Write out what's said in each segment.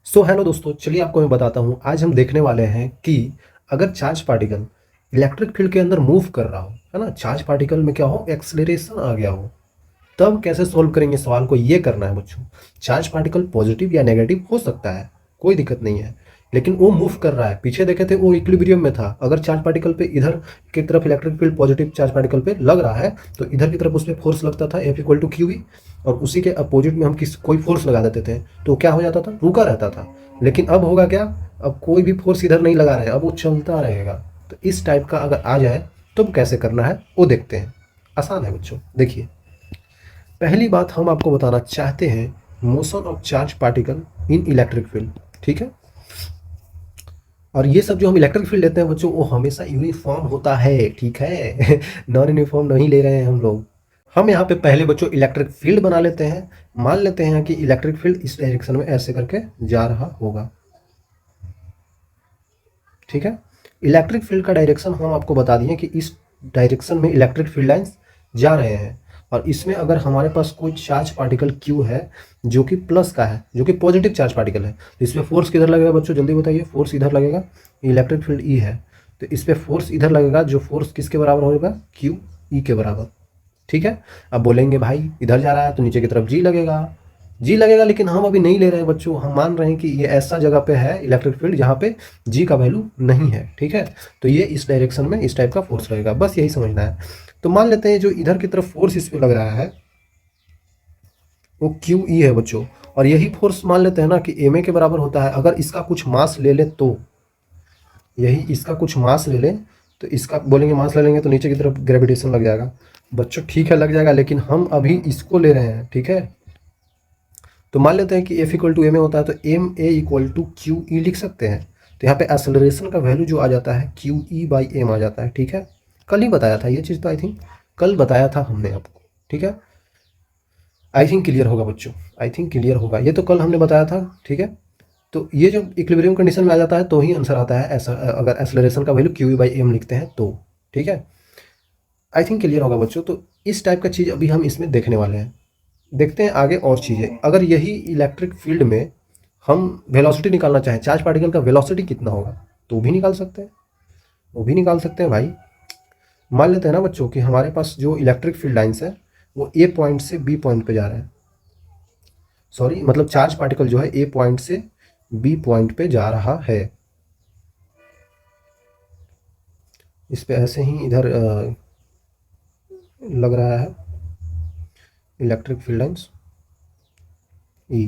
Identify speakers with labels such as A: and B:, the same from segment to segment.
A: So hello दोस्तों, चलिए आपको मैं बताता हूँ। आज हम देखने वाले हैं कि अगर चार्ज पार्टिकल इलेक्ट्रिक फील्ड के अंदर मूव कर रहा हो, है ना, चार्ज पार्टिकल में क्या हो, एक्सेलरेशन आ गया हो, तब कैसे सोल्व करेंगे सवाल को। ये करना है बच्चों। चार्ज पार्टिकल पॉजिटिव या नेगेटिव हो सकता है, कोई दिक्कत नहीं है, लेकिन वो मूव कर रहा है। पीछे देखे थे वो इक्विलिब्रियम में था। अगर चार्ज पार्टिकल पे इधर की तरफ electric field positive charge particle पे लग रहा है तो इधर की तरफ उस पर फोर्स लगता था F equal to Q E, और उसी के अपोजिट में हम कोई फोर्स लगा देते थे तो क्या हो जाता था, रुका रहता था। लेकिन अब होगा क्या, अब कोई भी फोर्स इधर नहीं लगा रहे, अब वो चलता रहेगा। तो इस टाइप का अगर आ जाए तो कैसे करना है वो देखते हैं। आसान है बच्चों, देखिए। पहली बात हम आपको बताना चाहते हैं motion of charge particle in electric field, ठीक है। और ये सब जो हम इलेक्ट्रिक फील्ड लेते हैं बच्चों, वो हमेशा यूनिफॉर्म होता है, ठीक है। नॉन यूनिफॉर्म नहीं ले रहे हैं हम लोग। हम यहाँ पे पहले बच्चों इलेक्ट्रिक फील्ड बना लेते हैं। मान लेते हैं कि इलेक्ट्रिक फील्ड इस डायरेक्शन में ऐसे करके जा रहा होगा, ठीक है। इलेक्ट्रिक फील्ड का डायरेक्शन हम आपको बता दिए कि इस डायरेक्शन में इलेक्ट्रिक फील्ड लाइंस जा रहे हैं। और इसमें अगर हमारे पास कोई चार्ज पार्टिकल Q है जो कि प्लस का है, जो कि पॉजिटिव चार्ज पार्टिकल है, तो इसमें फोर्स किधर लगेगा बच्चों, जल्दी बताइए। फोर्स इधर लगेगा, इलेक्ट्रिक फील्ड E है तो इस पर फोर्स इधर लगेगा, जो फोर्स किसके बराबर होगा, QE के बराबर, ठीक है। अब बोलेंगे भाई इधर जा रहा है तो नीचे की तरफ जी लगेगा, लेकिन हम अभी नहीं ले रहे हैं बच्चों। हम मान रहे हैं कि ये ऐसा जगह पे है इलेक्ट्रिक फील्ड जहाँ पे जी का वैल्यू नहीं है, ठीक है। तो ये इस डायरेक्शन में इस टाइप का फोर्स रहेगा, बस यही समझना है। तो मान लेते हैं जो इधर की तरफ फोर्स इस पे लग रहा है वो QE है बच्चों। और यही फोर्स मान लेते हैं ना कि MA के बराबर होता है। अगर इसका कुछ मास ले ले तो, यही इसका कुछ मास ले लें तो इसका बोलेंगे मास ले लेंगे तो नीचे की तरफ ग्रेविटेशन लग जाएगा बच्चों, ठीक है, लग जाएगा, लेकिन हम अभी इसको ले रहे हैं, ठीक है। तो मान लेते हैं कि F equal to M A होता है तो M A equal to Q E लिख सकते हैं। तो यहाँ पे एक्सेलरेशन का वैल्यू जो आ जाता है QE/m आ जाता है, ठीक है। कल ही बताया था ये चीज़, तो आई थिंक कल बताया था हमने आपको, ठीक है। आई थिंक क्लियर होगा बच्चों, आई थिंक क्लियर होगा, ये तो कल हमने बताया था, ठीक है। तो ये जो इक्विलिब्रियम कंडीशन में आ जाता है तो ही आंसर आता है ऐसा, अगर एक्सेलरेशन का वैल्यू QE/m लिखते हैं तो, ठीक है। आई थिंक क्लियर होगा बच्चों। तो इस टाइप का चीज़ अभी हम इसमें देखने वाले हैं। देखते हैं आगे और चीज़ें। अगर यही इलेक्ट्रिक फील्ड में हम वेलोसिटी निकालना चाहें, चार्ज पार्टिकल का वेलोसिटी कितना होगा, तो भी निकाल सकते हैं, वो भी निकाल सकते हैं भाई। मान लेते हैं ना बच्चों कि हमारे पास जो इलेक्ट्रिक फील्ड लाइन्स है वो A पॉइंट से B पॉइंट पे जा रहे हैं। सॉरी, मतलब चार्ज पार्टिकल जो है A पॉइंट से B पॉइंट पे जा रहा है। इस पे ऐसे ही इधर लग रहा है इलेक्ट्रिक फील्ड लाइन्स E।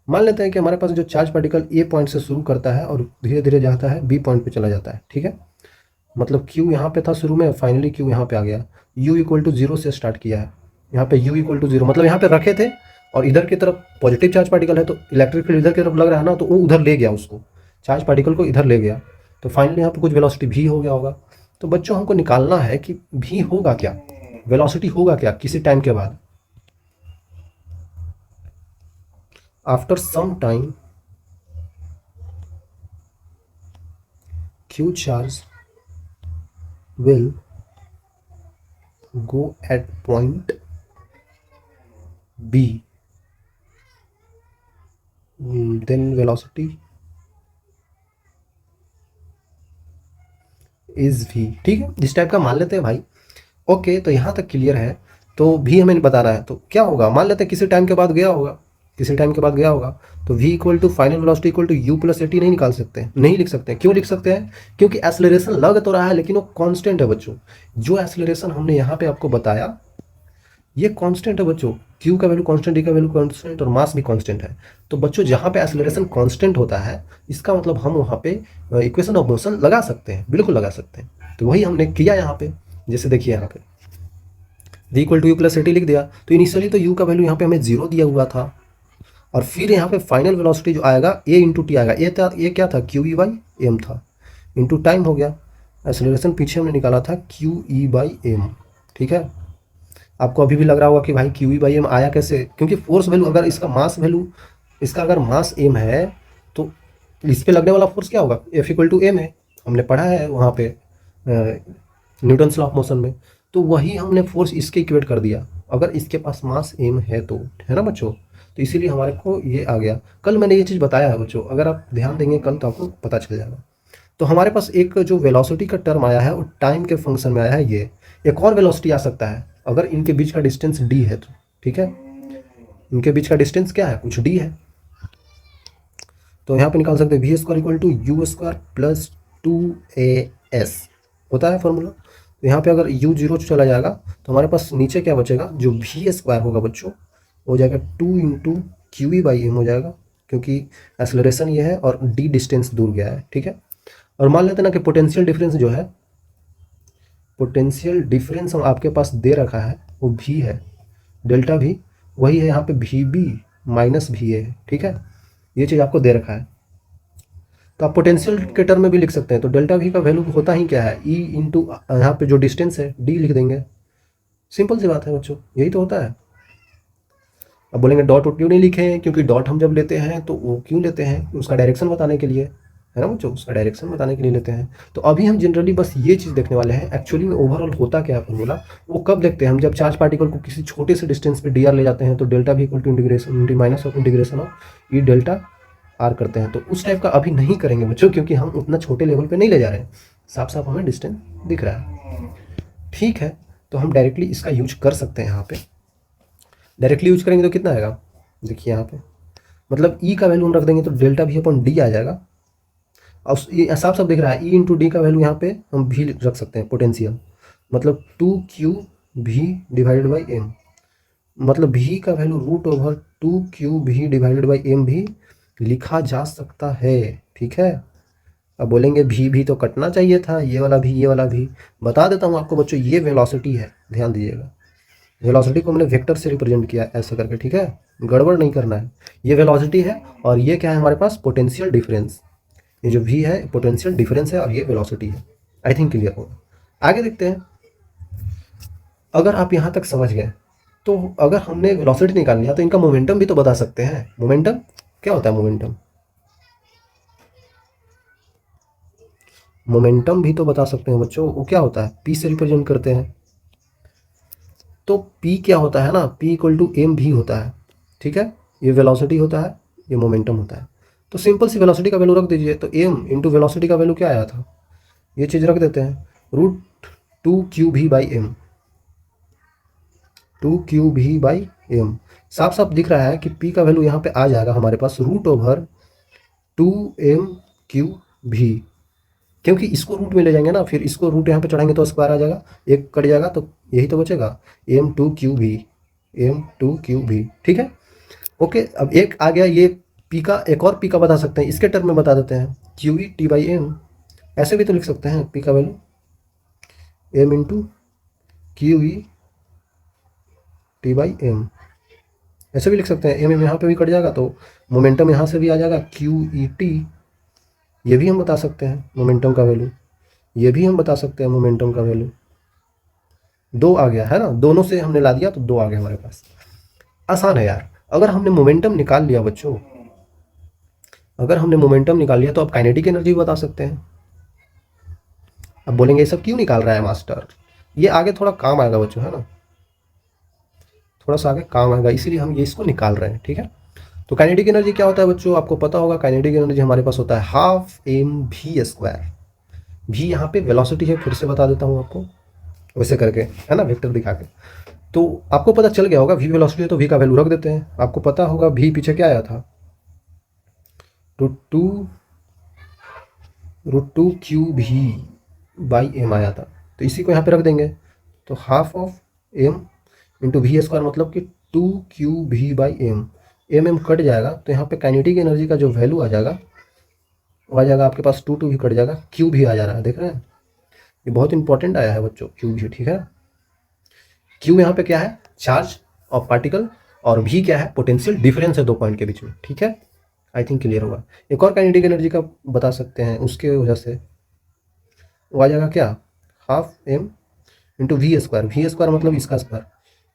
A: मान लेते हैं कि हमारे पास जो चार्ज पार्टिकल A पॉइंट से शुरू करता है और धीरे धीरे जाता है B पॉइंट पे चला जाता है, ठीक है। मतलब Q यहाँ पे था शुरू में, फाइनली Q यहाँ पे आ गया। U इक्वल टू 0 से स्टार्ट किया है, यहाँ पे U इक्वल टू 0, मतलब यहाँ पे रखे थे और इधर की तरफ पॉजिटिव चार्ज पार्टिकल है तो इलेक्ट्रिक फील्ड इधर की तरफ लग रहा है ना, तो वो उधर ले गया उसको, चार्ज पार्टिकल को इधर ले गया। तो फाइनली यहाँ पे कुछ वेलोसिटी भी हो गया होगा। तो बच्चों हमको निकालना है कि भी होगा क्या, वेलोसिटी होगा क्या किसी टाइम के बाद। After some time Q charge will go at point B, then velocity is V, ठीक है। इस टाइप का मान लेते हैं भाई। ओके, तो यहाँ तक क्लियर है। तो भी हमें बताना है तो क्या होगा, मान लेते हैं किसी टाइम के बाद गया होगा, किसी टाइम के बाद गया होगा, तो V equal to final velocity equal to U plus AT नहीं निकाल सकते हैं, नहीं लिख सकते हैं। क्यों लिख सकते हैं, क्योंकि एक्सेलरेशन लग तो रहा है लेकिन वो कांस्टेंट है बच्चों। जो एक्सेलरेशन हमने यहाँ पे आपको बताया ये कांस्टेंट है बच्चों। Q का वैल्यू कांस्टेंट, D का वैल्यू कांस्टेंट और मास भी कांस्टेंट है। तो बच्चों जहाँ पे एक्सेलरेशन कांस्टेंट होता है इसका मतलब हम वहाँ पे इक्वेशन ऑफ मोशन लगा सकते हैं, बिल्कुल लगा सकते हैं। तो वही हमने किया यहाँ पे। जैसे देखिए यहाँ पे V equal to U plus AT लिख दिया, तो इनिशियली तो U का वैल्यू यहाँ पे हमें 0 दिया हुआ था, और फिर यहाँ पे फाइनल वेलोसिटी जो आएगा A इंटू टी आएगा। ये क्या था, QE/m था, इंटू टाइम हो गया। एक्सेलरेशन पीछे हमने निकाला था QE/m, ठीक है। आपको अभी भी लग रहा होगा कि भाई QE/m आया कैसे, क्योंकि फोर्स वैल्यू अगर इसका मास वैल्यू, इसका अगर मास m है तो इस पे लगने वाला फोर्स क्या होगा, F इक्वल टू m है, हमने पढ़ा है वहाँ पे न्यूटन्स लॉ ऑफ मोशन में। तो वही हमने फोर्स इसके इक्वेट कर दिया, अगर इसके पास मास m है तो, है ना बच्चों। तो इसीलिए हमारे को ये आ गया। कल मैंने ये चीज़ बताया है बच्चों, अगर आप ध्यान देंगे कल तो आपको पता चल जाएगा। तो हमारे पास एक जो वेलोसिटी का टर्म आया है वो टाइम के फंक्शन में आया है। ये एक और वेलोसिटी आ सकता है अगर इनके बीच का डिस्टेंस डी है तो, ठीक है। इनके बीच का डिस्टेंस क्या है, कुछ डी है। तो यहाँ पे निकाल सकते हैं V square equal to U square plus 2as होता है फॉर्मूला। तो यहाँ पे अगर u जीरो चला जाएगा तो हमारे पास नीचे क्या बचेगा, जो वी स्क्वायर होगा बच्चों हो जाएगा 2 into Q E by M हो जाएगा, क्योंकि एक्सेलरेशन ये है और d डिस्टेंस दूर गया है, ठीक है। और मान लेते हैं ना कि पोटेंशियल डिफरेंस जो है, पोटेंशियल डिफरेंस हम आपके पास दे रखा है वो v है, डेल्टा भी वही है यहाँ पे वी बी माइनस वी है, ठीक है। ये चीज़ आपको दे रखा है। तो आप पोटेंशियल के टर्म में भी लिख सकते हैं। तो डेल्टा वी का वैल्यू होता ही क्या है, ई इंटू यहाँ पे जो डिस्टेंस है डी लिख देंगे। सिंपल सी बात है बच्चों, यही तो होता है। अब बोलेंगे डॉट क्यों नहीं लिखे हैं, क्योंकि डॉट हम जब लेते हैं तो वो क्यों लेते हैं, उसका डायरेक्शन बताने के लिए, है ना बच्चों, उसका डायरेक्शन बताने के लिए लेते हैं। तो अभी हम जनरली बस ये चीज़ देखने वाले हैं एक्चुअली में ओवरऑल होता क्या है फॉर्मूला, वो कब देखते हैं हम, जब चार्ज पार्टिकल को किसी छोटे से डिस्टेंस पे डी आर ले जाते हैं तो डेल्टा भी equal to integration minus of integration of E delta R करते हैं। तो उस टाइप का अभी नहीं करेंगे बच्चों, क्योंकि हम उतना छोटे लेवल पे नहीं ले जा रहे हैं, साफ साफ हमें डिस्टेंस दिख रहा है, ठीक है। तो हम डायरेक्टली इसका यूज कर सकते हैं। यहाँ पे डायरेक्टली यूज करेंगे तो कितना आएगा, देखिए यहाँ पे मतलब ई का वैल्यू हम रख देंगे तो डेल्टा भी अपन डी आ जाएगा। और ये साफ साफ दिख रहा है, ई इंटू डी का वैल्यू यहाँ पे हम भी रख सकते हैं, पोटेंशियल मतलब 2q भी डिवाइडेड बाई एम, मतलब भी का वैल्यू रूट ओवर 2q भी डिवाइडेड बाई एम भी लिखा जा सकता है, ठीक है। अब बोलेंगे भी तो कटना चाहिए था, ये वाला भी ये वाला भी। बता देता हूँ आपको बच्चों, ये वेलोसिटी है, ध्यान दीजिएगा। वेलोसिटी को मैंने वेक्टर से रिप्रेजेंट किया ऐसे करके, ठीक है, गड़बड़ नहीं करना है। ये वेलोसिटी है और ये क्या है हमारे पास, पोटेंशियल डिफरेंस। ये जो v है पोटेंशियल डिफरेंस है और ये वेलोसिटी है। आई थिंक क्लियर होगा। आगे देखते हैं। अगर आप यहाँ तक समझ गए तो अगर हमने वेलोसिटी निकाल लिया तो इनका मोमेंटम भी तो बता सकते हैं। मोमेंटम क्या होता है, मोमेंटम मोमेंटम भी तो बता सकते हैं बच्चों। वो क्या होता है, p से रिप्रेजेंट करते हैं। तो p क्या होता है ना, p इक्वल टू एम भी होता है, ठीक है। ये वेलोसिटी होता है, ये मोमेंटम होता है। तो सिंपल सी वेलोसिटी का वैल्यू रख दीजिए। तो m इंटू वेलोसिटी का वैल्यू क्या आया था, ये चीज़ रख देते हैं, रूट 2q भी बाई एम, 2q भी बाई एम। साफ साफ दिख रहा है कि p का वैल्यू यहाँ पे आ जाएगा हमारे पास रूट ओवर 2m q भी, क्योंकि इसको रूट में ले जाएंगे ना, फिर इसको रूट यहाँ पे चढ़ाएंगे तो स्क्वायर आ जाएगा, एक कट जाएगा तो यही तो बचेगा m2q भी, m2q भी, ठीक है। ओके, अब एक आ गया ये p का, एक और p का बता सकते हैं, इसके टर्म में बता देते हैं, Q E T by M. ऐसे भी तो लिख सकते हैं p का value m into Q E T by M, ऐसे भी लिख सकते हैं। m यहाँ पे भी कट जाएगा तो मोमेंटम यहाँ से भी आ जाएगा क्यू ई टी, ये भी हम बता सकते हैं मोमेंटम का वैल्यू, ये भी हम बता सकते हैं मोमेंटम का वैल्यू। दो आ गया है ना, दोनों से हमने ला दिया तो दो आ गया हमारे पास। आसान है यार। अगर हमने मोमेंटम निकाल लिया बच्चों, अगर हमने मोमेंटम निकाल लिया तो आप काइनेटिक एनर्जी बता सकते हैं। अब बोलेंगे ये सब क्यों निकाल रहा है मास्टर, ये आगे थोड़ा काम आएगा बच्चों, है ना, थोड़ा सा आगे काम आएगा, इसीलिए हम ये इसको निकाल रहे हैं, ठीक है। तो काइनेटिक एनर्जी क्या होता है बच्चों, आपको पता होगा। काइनेटिक एनर्जी हमारे पास होता है हाफ एम वी स्क्वायर। भी यहाँ पे वेलोसिटी है, फिर से बता देता हूँ आपको वैसे करके, है ना, वेक्टर दिखा के। तो आपको पता चल गया होगा वी वेलोसिटी है तो वी का वैल्यू रख देते हैं। आपको पता होगा वी पीछे क्या आया था, रूट टू क्यू भी बाई एम आया था। तो इसी को यहाँ पे रख देंगे। तो half of M into we square मतलब कि 2q भी बाई एम, एम कट जाएगा तो यहाँ पे काइनेटिक एनर्जी का जो वैल्यू आ जाएगा वो आ जाएगा आपके पास 2 भी कट जाएगा, क्यू भी आ जा रहा है, देख रहे हैं, ये बहुत इंपॉर्टेंट आया है बच्चों, क्यू भी, ठीक है। क्यू यहाँ पे क्या है, चार्ज ऑफ पार्टिकल, और भी क्या है, पोटेंशियल डिफरेंस है दो पॉइंट के बीच में, ठीक है। आई थिंक क्लियर होगा। एक और काइनेटिक एनर्जी का बता सकते हैं, उसके वजह से वो आ जाएगा क्या, half M into we square मतलब इसका square,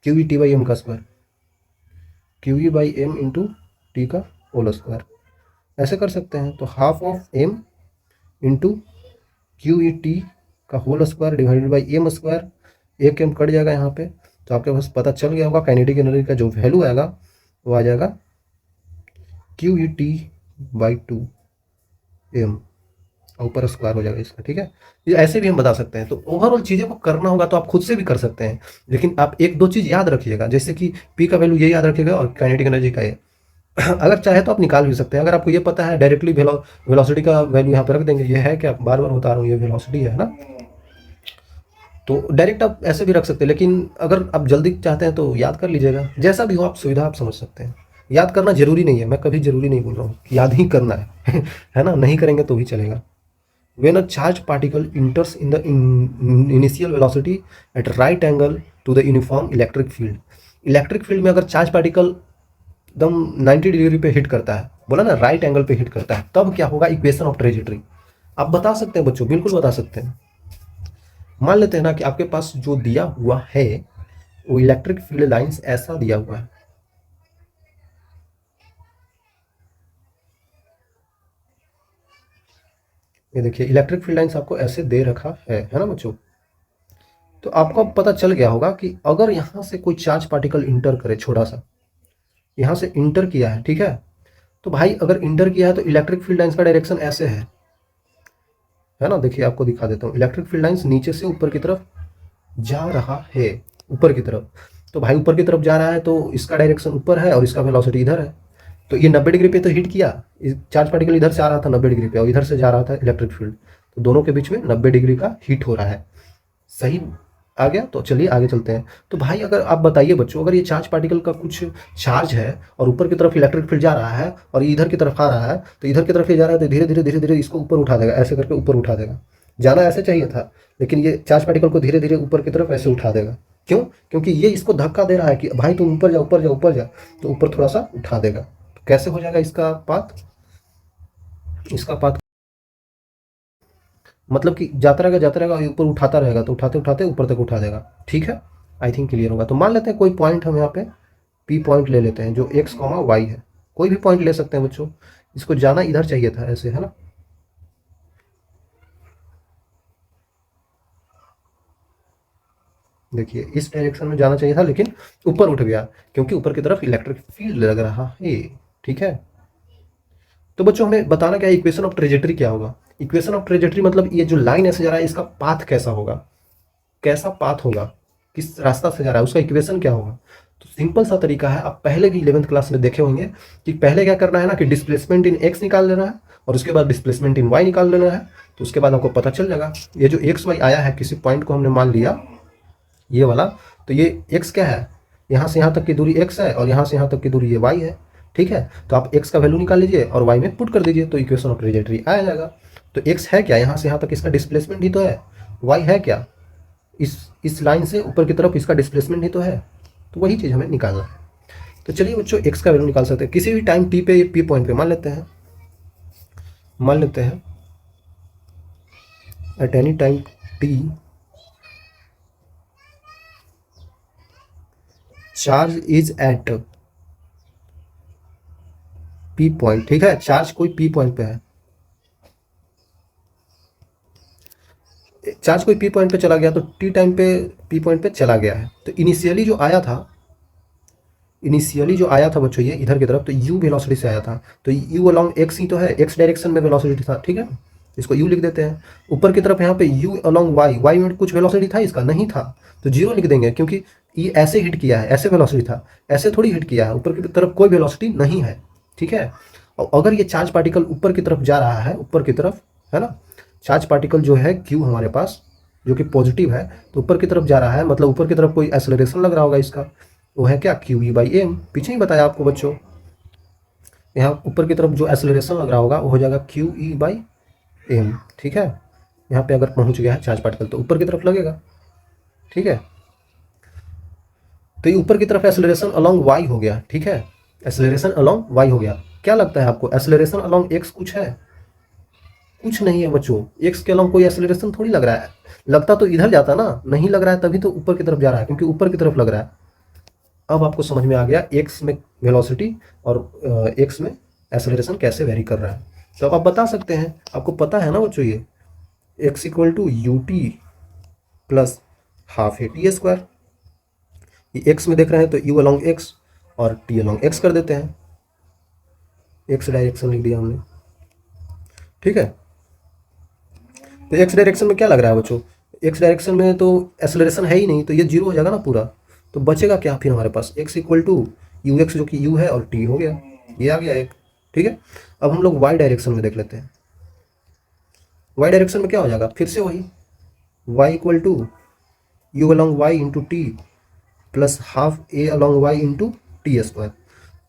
A: Q E T by M का square, Q E by M into T का होल स्क्वायर, ऐसे कर सकते हैं। तो half of M into Q E T का whole square divided by M square, एक एम कट जाएगा यहाँ पे। तो आपके पास पता चल गया होगा काइनेटिक एनर्जी का जो वैल्यू आएगा वो आ जाएगा Q E T by 2 M, ऊपर स्क्वायर हो जाएगा इसका, ठीक है। ये ऐसे भी हम बता सकते हैं। तो ओवरऑल चीज़ों को करना होगा तो आप खुद से भी कर सकते हैं, लेकिन आप एक दो चीज़ याद रखिएगा, जैसे कि पी का वैल्यू ये याद रखिएगा और काइनेटिक एनर्जी का ये अगर चाहे तो आप निकाल भी सकते हैं। अगर आपको ये पता है डायरेक्टली वेलोसिटी का वैल्यू यहाँ पे रख देंगे, ये है क्या, बार बार बता रहा हूँ, ये वेलोसिटी है ना, तो डायरेक्ट आप ऐसे भी रख सकते हैं। लेकिन अगर आप जल्दी चाहते हैं तो याद कर लीजिएगा, जैसा भी हो आप सुविधा आप समझ सकते हैं। याद करना जरूरी नहीं है, मैं कभी जरूरी नहीं बोल रहा हूँ कि याद ही करना है है ना, नहीं करेंगे तो भी चलेगा। When a charged particle enters in the initial velocity at right angle to the uniform electric field, electric field में अगर चार्ज पार्टिकल एकदम 90 डिग्री पे हिट करता है, बोला ना राइट एंगल पे हिट करता है, तब क्या होगा, इक्वेशन ऑफ ट्रेजेक्टरी आप बता सकते हैं बच्चों, बिल्कुल बता सकते हैं। मान लेते हैं ना कि आपके पास जो दिया हुआ है वो इलेक्ट्रिक फील्ड लाइंस ऐसा दिया हुआ है, ये देखिए इलेक्ट्रिक फील्ड लाइंस आपको ऐसे दे रखा है ना बच्चों। तो आपको अब पता चल गया होगा कि अगर यहाँ से कोई चार्ज पार्टिकल इंटर करे, छोटा सा यहाँ से इंटर किया है, ठीक है, तो भाई अगर इंटर किया है तो इलेक्ट्रिक फील्ड लाइंस का डायरेक्शन ऐसे है ना। देखिए आपको दिखा देता हूँ, इलेक्ट्रिक फील्ड लाइंस नीचे से ऊपर की तरफ जा रहा है, ऊपर की तरफ। तो भाई ऊपर की तरफ जा रहा है तो इसका डायरेक्शन ऊपर है और इसका वेलोसिटी इधर है, तो ये 90 डिग्री पे तो हिट किया, चार्ज पार्टिकल इधर से आ रहा था 90 डिग्री पे और इधर से जा रहा था इलेक्ट्रिक फील्ड, तो दोनों के बीच में 90 डिग्री का हिट हो रहा है। सही आ गया, तो चलिए आगे चलते हैं। तो भाई अगर आप बताइए बच्चों, अगर ये चार्ज पार्टिकल का कुछ चार्ज है और ऊपर की तरफ इलेक्ट्रिक फील्ड जा रहा है और ये इधर की तरफ आ रहा है, तो इधर की तरफ ये जा रहा है तो धीरे धीरे धीरे धीरे इसको ऊपर उठा देगा, ऐसे करके ऊपर उठा देगा। जाना ऐसे चाहिए था, लेकिन ये चार्ज पार्टिकल को धीरे धीरे ऊपर की तरफ ऐसे उठा देगा। क्यों? क्योंकि ये इसको धक्का दे रहा है कि भाई तुम ऊपर जा ऊपर जा ऊपर जा, तो ऊपर थोड़ा सा उठा देगा। तो कैसे हो जाएगा इसका पाथ, इसका पाथ मतलब कि जाता रहेगा और ऊपर उठाता रहेगा, तो उठाते उठाते ऊपर तक उठा देगा। ठीक है, आई थिंक क्लियर होगा। तो मान लेते हैं कोई पॉइंट हम यहाँ पे पी पॉइंट ले लेते हैं जो एक्स कॉमा वाई है, कोई भी पॉइंट ले सकते हैं बच्चों। इसको जाना इधर चाहिए था ऐसे, है ना, देखिए इस डायरेक्शन में जाना चाहिए था लेकिन ऊपर उठ गया क्योंकि ऊपर की तरफ इलेक्ट्रिक फील्ड लग रहा है। ठीक है, तो बच्चों हमें बताना क्या है, इक्वेशन ऑफ ट्रेजेक्टरी क्या होगा। इक्वेशन ऑफ ट्रेजेक्टरी मतलब ये जो लाइन ऐसे जा रहा है इसका पाथ कैसा होगा, कैसा पाथ होगा, किस रास्ता से जा रहा है, उसका इक्वेशन क्या होगा। तो सिंपल सा तरीका है, आप पहले भी 11th क्लास में देखे होंगे कि पहले क्या करना है ना कि डिस्प्लेसमेंट इन एक्स निकाल लेना है और उसके बाद डिस्प्लेसमेंट इन वाई निकाल लेना है। तो उसके बाद आपको पता चल जाएगा ये जो एक्स वाई आया है, किसी पॉइंट को हमने मान लिया ये वाला, तो ये एक्स क्या है, यहाँ से यहाँ तक की दूरी एक्स है और यहाँ से यहाँ तक की दूरी ये वाई है। ठीक है, तो आप एक्स का वैल्यू निकाल लीजिए और वाई में पुट कर दीजिए, तो इक्वेशन ऑफ ट्रेजेक्टरी आ जाएगा। तो एक्स है क्या, यहाँ से यहाँ तक इसका डिस्प्लेसमेंट ही तो है। वाई है क्या, इस लाइन से ऊपर की तरफ इसका डिस्प्लेसमेंट ही तो है। तो वही चीज़ हमें निकालना है। तो चलिए बच्चों एक्स का वैल्यू निकाल सकते हैं किसी भी टाइम टी पे, पी पॉइंट पे मान लेते हैं at any time T charge is at P point. ठीक है, चार्ज कोई पी पॉइंट पे है, चार्ज कोई पी पॉइंट पे चला गया तो टी टाइम पे पी पॉइंट पे चला गया है। तो इनिशियली जो आया था बच्चों ये इधर की तरफ, तो यू वेलोसिटी से आया था, तो यू अलोंग एक्स ही तो है, एक्स डायरेक्शन में वेलोसिटी था। ठीक है, इसको यू लिख देते हैं। ऊपर की तरफ यहाँ पे यू अलोंग वाई, वाई में कुछ वेलोसिटी था इसका, नहीं था, तो जीरो लिख देंगे क्योंकि ये ऐसे हिट किया है, ऐसे वेलोसिटी था, ऐसे थोड़ी हिट किया है, ऊपर की तरफ कोई वेलोसिटी नहीं है। ठीक है, और अगर ये चार्ज पार्टिकल ऊपर की तरफ जा रहा है, ऊपर की तरफ है ना, चार्ज पार्टिकल जो है क्यू हमारे पास जो कि पॉजिटिव है, तो ऊपर की तरफ जा रहा है, मतलब ऊपर की तरफ कोई एक्सेलरेशन लग रहा होगा इसका, वो है क्या, क्यू ई बाई एम। पीछे ही बताया आपको बच्चों, यहाँ ऊपर की तरफ जो एक्सेलरेशन लग रहा होगा वो हो जाएगा क्यू ई बाई एम। ठीक है, यहाँ पे अगर पहुँच गया है चार्ज पार्टिकल तो ऊपर की तरफ लगेगा। ठीक है, तो ये ऊपर की तरफ एक्सेलरेशन अलोंग वाई हो गया। ठीक है, एक्सेलरेशन अलोंग वाई हो गया। क्या लगता है आपको, एक्सेलरेशन अलोंग एक्स कुछ है, कुछ नहीं है बच्चों, एक्स के अलोंग कोई एक्सेलरेशन थोड़ी लग रहा है। लगता तो इधर जाता ना, नहीं लग रहा है तभी तो ऊपर की तरफ जा रहा है, क्योंकि ऊपर की तरफ लग रहा है। अब आपको समझ में आ गया एक्स में वेलोसिटी और एक्स में एक्सेलरेशन कैसे वेरी कर रहा है। तो अब आप बता सकते हैं, आपको पता है ना बच्चों, ये X equal to U T plus half A T square, ये एक्स में देख रहे हैं तो यू अलोंग एक्स और टी अलोंग एक्स कर देते हैं। एक्स डायरेक्शन लिख दिया हमने, ठीक है। तो एक्स डायरेक्शन में क्या लग रहा है बच्चों, एक्स डायरेक्शन में तो एक्सेलरेशन है ही नहीं, तो ये जीरो हो जाएगा ना पूरा। तो बचेगा क्या फिर हमारे पास, X equal to U X, जो कि यू है, और टी हो गया, ये आ गया एक, ठीक है। अब हम लोग वाई डायरेक्शन में देख लेते हैं। वाई डायरेक्शन में क्या हो जाएगा, फिर से वही Y equal to U along Y into T plus half A along Y into T square.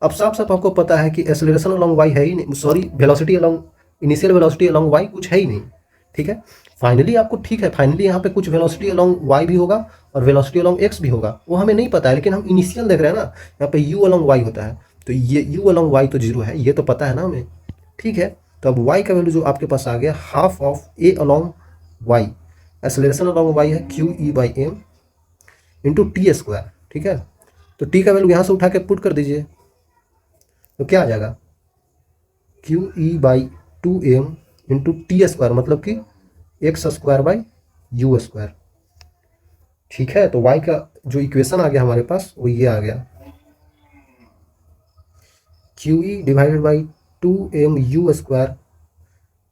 A: अब साफ साफ आपको पता है कि एक्सेलरेशन अलॉन्ग वाई है ही नहीं, sorry velocity along, initial velocity along Y कुछ है ही नहीं, ठीक है। फाइनली आपको, ठीक है, फाइनली यहाँ पे कुछ वेलोसिटी अलॉन्ग वाई भी होगा और वेलोसिटी अलॉन्ग एक्स भी होगा, वो हमें नहीं पता है, लेकिन हम इनिशियल देख रहे हैं ना, यहाँ पे यू अलॉन्ग वाई होता है, तो ये यू अलॉन्ग वाई तो जीरो है, ये तो पता है ना हमें, ठीक है। तो अब वाई का वैल्यू जो आपके पास आ गया, half of A along Y, acceleration along Y है Q E by M into T square, ठीक है। तो टी का वैल्यू यहाँ से उठा के पुट कर दीजिए, तो क्या आ जाएगा, Q E by two M into T square, मतलब कि X square by U square, ठीक है। तो y का जो इक्वेशन आ गया हमारे पास वो ये आ गया, Q E divided by two M U square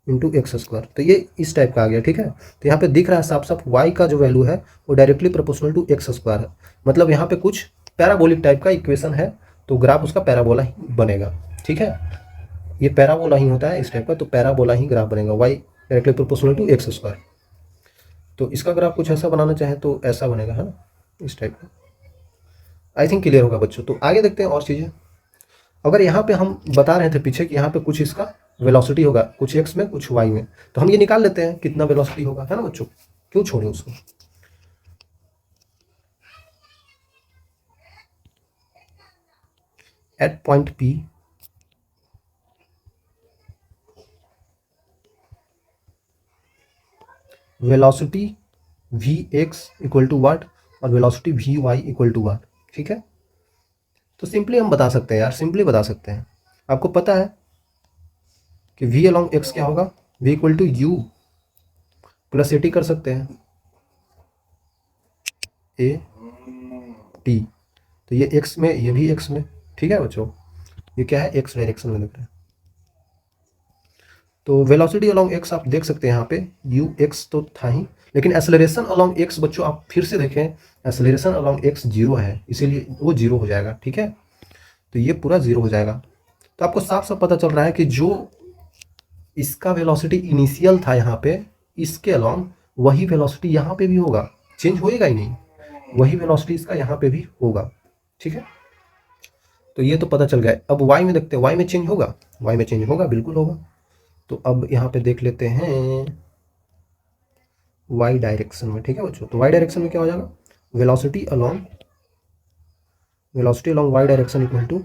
A: into X square, तो ये इस टाइप का आ गया, ठीक है। तो यहाँ पे दिख रहा है साफ साफ y का जो वैल्यू है वो directly proportional to X square है, मतलब यहाँ पे कुछ पैराबोलिक टाइप का इक्वेशन है, तो ग्राफ उसका पैराबोला ही बनेगा, ठीक है। ये पैराबोला ही होता है इस टाइप का, तो पैराबोला ही ग्राफ बनेगा, y directly proportional to X square. तो इसका ग्राफ कुछ ऐसा बनाना चाहें तो ऐसा बनेगा, है ना, इस टाइप का। आई थिंक क्लियर होगा बच्चों। तो आगे देखते हैं और चीज़ें। अगर यहाँ पे हम बता रहे थे पीछे कि यहाँ पे कुछ इसका वेलोसिटी होगा, कुछ एक्स में कुछ वाई में, तो हम ये निकाल लेते हैं कितना वेलोसिटी होगा, है ना बच्चों, क्यों छोड़े उसको। At point P velocity V X equal to what और velocity V Y equal to what, ठीक है। तो सिंपली हम बता सकते हैं यार, सिंपली बता सकते हैं, आपको पता है कि v अलॉन्ग एक्स क्या होगा, v equal to u plus a t कर सकते हैं, ए टी, तो ये x में, ये भी x में, ठीक है बच्चों, ये क्या है, x डायरेक्शन में दिख रहा है। तो वेलोसिटी अलॉन्ग x आप देख सकते हैं यहाँ पे यू एक्स तो था ही, लेकिन एक्सेलरेशन अलॉन्ग x बच्चों आप फिर से देखें, एक्सेलरेशन अलॉन्ग x जीरो है, इसीलिए वो जीरो हो जाएगा, ठीक है। तो ये पूरा जीरो हो जाएगा। तो आपको साफ साफ पता चल रहा है कि जो इसका वेलोसिटी इनिशियल था यहाँ पे, इसके अलॉन्ग वही वेलोसिटी यहाँ पे भी होगा, चेंज होएगा ही नहीं, वही वेलोसिटी इसका यहाँ पे भी होगा, ठीक है। तो ये तो पता चल गया। अब y में देखते हैं, y में चेंज होगा, y में चेंज होगा, बिल्कुल होगा। तो अब यहाँ पे देख लेते हैं y डायरेक्शन में, ठीक है बच्चों। तो y डायरेक्शन में क्या हो जाएगा, velocity along y direction equal to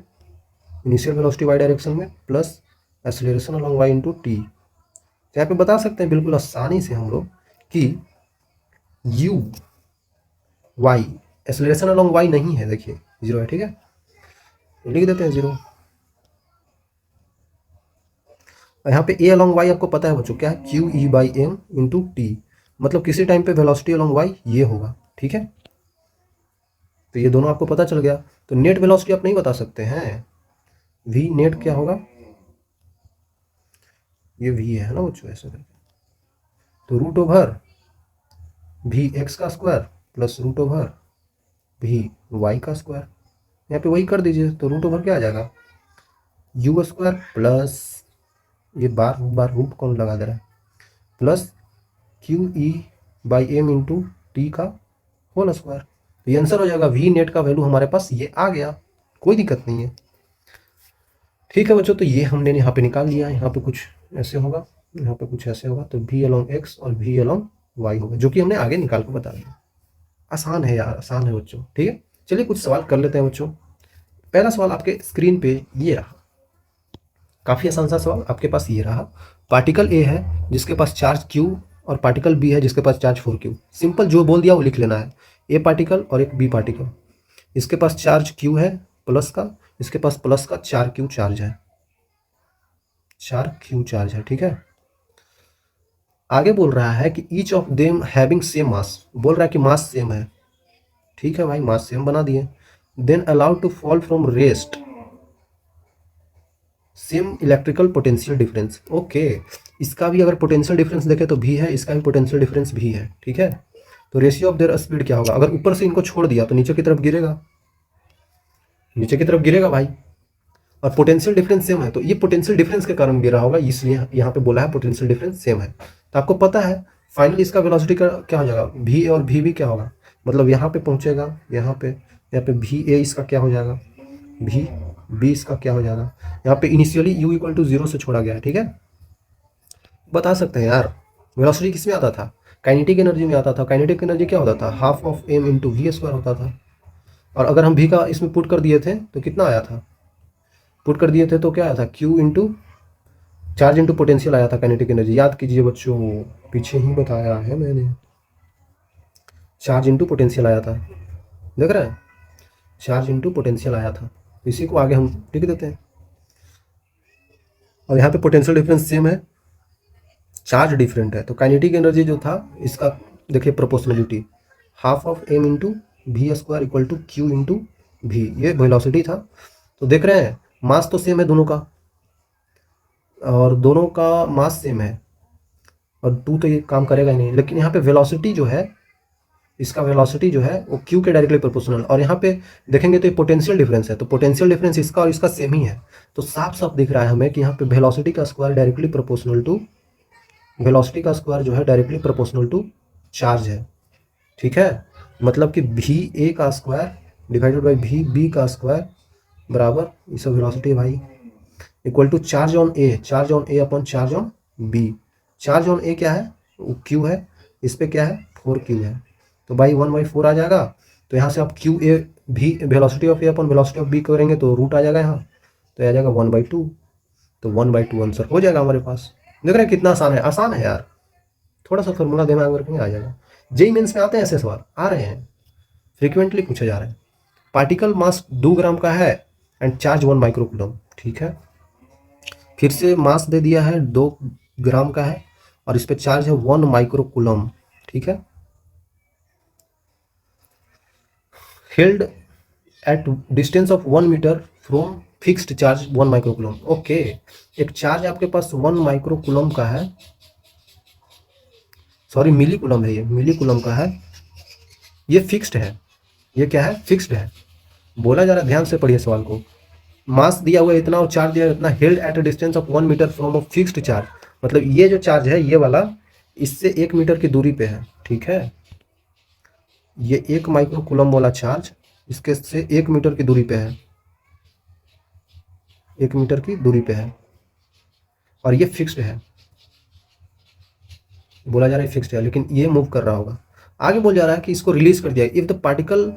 A: initial velocity y direction में plus acceleration along y into T. यहाँ पे बता सकते हैं बिल्कुल आसानी से हम लोग कि u y, acceleration along y नहीं है, देखिए जीरो है, ठीक है, तो लिख देते हैं जीरो। यहाँ पे a अलॉन्ग y आपको पता है बच्चों क्या है, Q E by M into t, मतलब किसी टाइम पे वेलोसिटी अलॉन्ग y ये होगा, ठीक है। तो ये दोनों आपको पता चल गया। तो नेट वेलोसिटी आप नहीं बता सकते हैं, v नेट क्या होगा, ये v है ना बच्चों, ऐसे करके, तो रूट ओवर वी एक्स का square plus root over v y का स्क्वायर, यहाँ पे वही कर दीजिए, तो रूट ओवर क्या आ जाएगा, यू स्क्वायर प्लस, ये बार बार रूट कौन लगा दे रहा है, plus q E by M into T का होल स्क्वायर। तो ये आंसर हो जाएगा, वी नेट का वैल्यू हमारे पास ये आ गया, कोई दिक्कत नहीं है, ठीक है बच्चों। तो ये हमने यहाँ पे निकाल लिया, यहाँ पे कुछ ऐसे होगा, यहाँ पे कुछ ऐसे होगा, तो v अलॉन्ग एक्स और v अलॉन्ग वाई होगा, जो कि हमने आगे निकाल कर बता दिया। आसान है यार, आसान है बच्चों, ठीक है। चलिए कुछ सवाल कर लेते हैं बच्चों। पहला सवाल आपके स्क्रीन पे ये रहा, काफ़ी आसान सा सवाल आपके पास ये रहा, पार्टिकल ए है जिसके पास चार्ज q और पार्टिकल बी है जिसके पास चार्ज 4q। सिंपल जो बोल दिया वो लिख लेना है, ए पार्टिकल और एक बी पार्टिकल, इसके पास चार्ज q है प्लस का, इसके पास प्लस का 4q चार्ज है, 4q चार्ज है, ठीक है। आगे बोल रहा है कि each of them having same mass, बोल रहा है कि मास सेम है, ठीक है भाई, मास सेम बना दिए। Then allowed to fall from rest same electrical potential difference. Okay, इसका भी अगर पोटेंशियल डिफरेंस देखें तो भी है, इसका भी पोटेंशियल डिफरेंस भी है, ठीक है। तो रेशियो ऑफ देयर स्पीड क्या होगा, अगर ऊपर से इनको छोड़ दिया तो नीचे की तरफ गिरेगा, नीचे की तरफ गिरेगा भाई। और पोटेंशियल डिफरेंस सेम है, तो ये पोटेंशियल डिफरेंस के कारण गिरा होगा, इसलिए यहाँ पे बोला है पोटेंशियल डिफरेंस सेम है। तो आपको पता है फाइनली इसका वेलोसिटी का क्या हो जाएगा, भी और भी भी क्या होगा, मतलब यहाँ पे पहुँचेगा, यहाँ पे भी ए इसका क्या हो जाएगा, भी बी इसका क्या हो जाएगा। यहाँ पे इनिशियली यू इक्वल टू 0 से छोड़ा गया है, ठीक है। बता सकते हैं यार वेलोसिटी किस में आता था, काइनेटिक एनर्जी में आता था। काइनेटिक एनर्जी क्या होता था, half of M into we square होता था। और अगर हम भी का इसमें पुट कर दिए थे तो कितना आया था, पुट कर दिए थे तो क्या आया था, Q into charge into potential आया था काइनेटिक एनर्जी। याद कीजिए बच्चों, पीछे ही बताया है मैंने, चार्ज इंटू पोटेंशियल आया था, देख रहे हैं, चार्ज इंटू पोटेंशियल आया था। इसी को आगे हम लिख देते हैं। और यहाँ पे पोटेंशियल डिफरेंस सेम है, चार्ज डिफरेंट है। तो काइनेटिक एनर्जी जो था इसका देखिए proportionality, half of M into we square equal to q into v, ये वेलोसिटी था। तो देख रहे हैं मास तो सेम है दोनों का, और दोनों का मास सेम है, और टू तो ये काम करेगा ही नहीं। लेकिन यहाँ पे वेलोसिटी जो है, इसका वेलोसिटी जो है वो क्यू के डायरेक्टली प्रोपोर्शनल। और यहाँ पे देखेंगे तो ये पोटेंशियल डिफरेंस है, तो पोटेंशियल डिफरेंस इसका और इसका सेम ही है। तो साफ साफ दिख रहा है हमें कि यहाँ पे वेलोसिटी का square directly proportional to, velocity का स्क्वायर जो है डायरेक्टली प्रोपोर्शनल टू चार्ज है, ठीक है। मतलब कि भी ए का स्क्वायर डिवाइडेड बाई भी बी का स्क्वायर बराबर, ये सब वेलोसिटी भाई, equal to charge on A, charge on A upon charge on B. Charge on A क्या है, वो क्यू है, इस पे क्या है 4 क्यू है, तो भाई 1/4 आ जाएगा। तो यहाँ से आप क्यू ए भी velocity of A upon velocity of B करेंगे तो रूट आ जाएगा यहाँ, तो आ जाएगा 1/2। तो 1/2 आंसर हो जाएगा हमारे पास। देख रहे हैं कितना आसान है, आसान है यार, थोड़ा सा फॉर्मूला दिमाग में रखेंगे आ जाएगा। जेई मेंस में आते हैं ऐसे सवाल, आ रहे हैं, फ्रिक्वेंटली पूछे जा रहे हैं। पार्टिकल मास 2 ग्राम का है एंड चार्ज 1 माइक्रोकूलम, ठीक है। फिर से मास दे दिया है 2 ग्राम का है, और इस पे चार्ज है 1 माइक्रोकूलम, ठीक है। Held at distance of 1 metre from fixed charge 1 microcoulomb. Okay, एक चार्ज आपके पास 1 माइक्रोकूलम का है, सॉरी मिलीकूलम है, ये मिलीकूलम का है, ये फिक्स्ड है, ये क्या है फिक्स्ड है। बोला जा रहा है, ध्यान से पढ़िए सवाल को। मास दिया हुआ है इतना और चार्ज दिया है इतना, held at a distance of 1 metre from a fixed charge, मतलब ये जो चार्ज है ये वाला इससे 1 मीटर की दूरी पे है, ठीक है। ये 1 माइक्रोकूलम वाला चार्ज इसके से 1 मीटर की दूरी पे है, 1 मीटर की दूरी पे है, और ये फिक्स्ड है। बोला जा रहा है फिक्स्ड है, लेकिन ये मूव कर रहा होगा। आगे बोल जा रहा है कि इसको रिलीज कर दिया, इफ द पार्टिकल,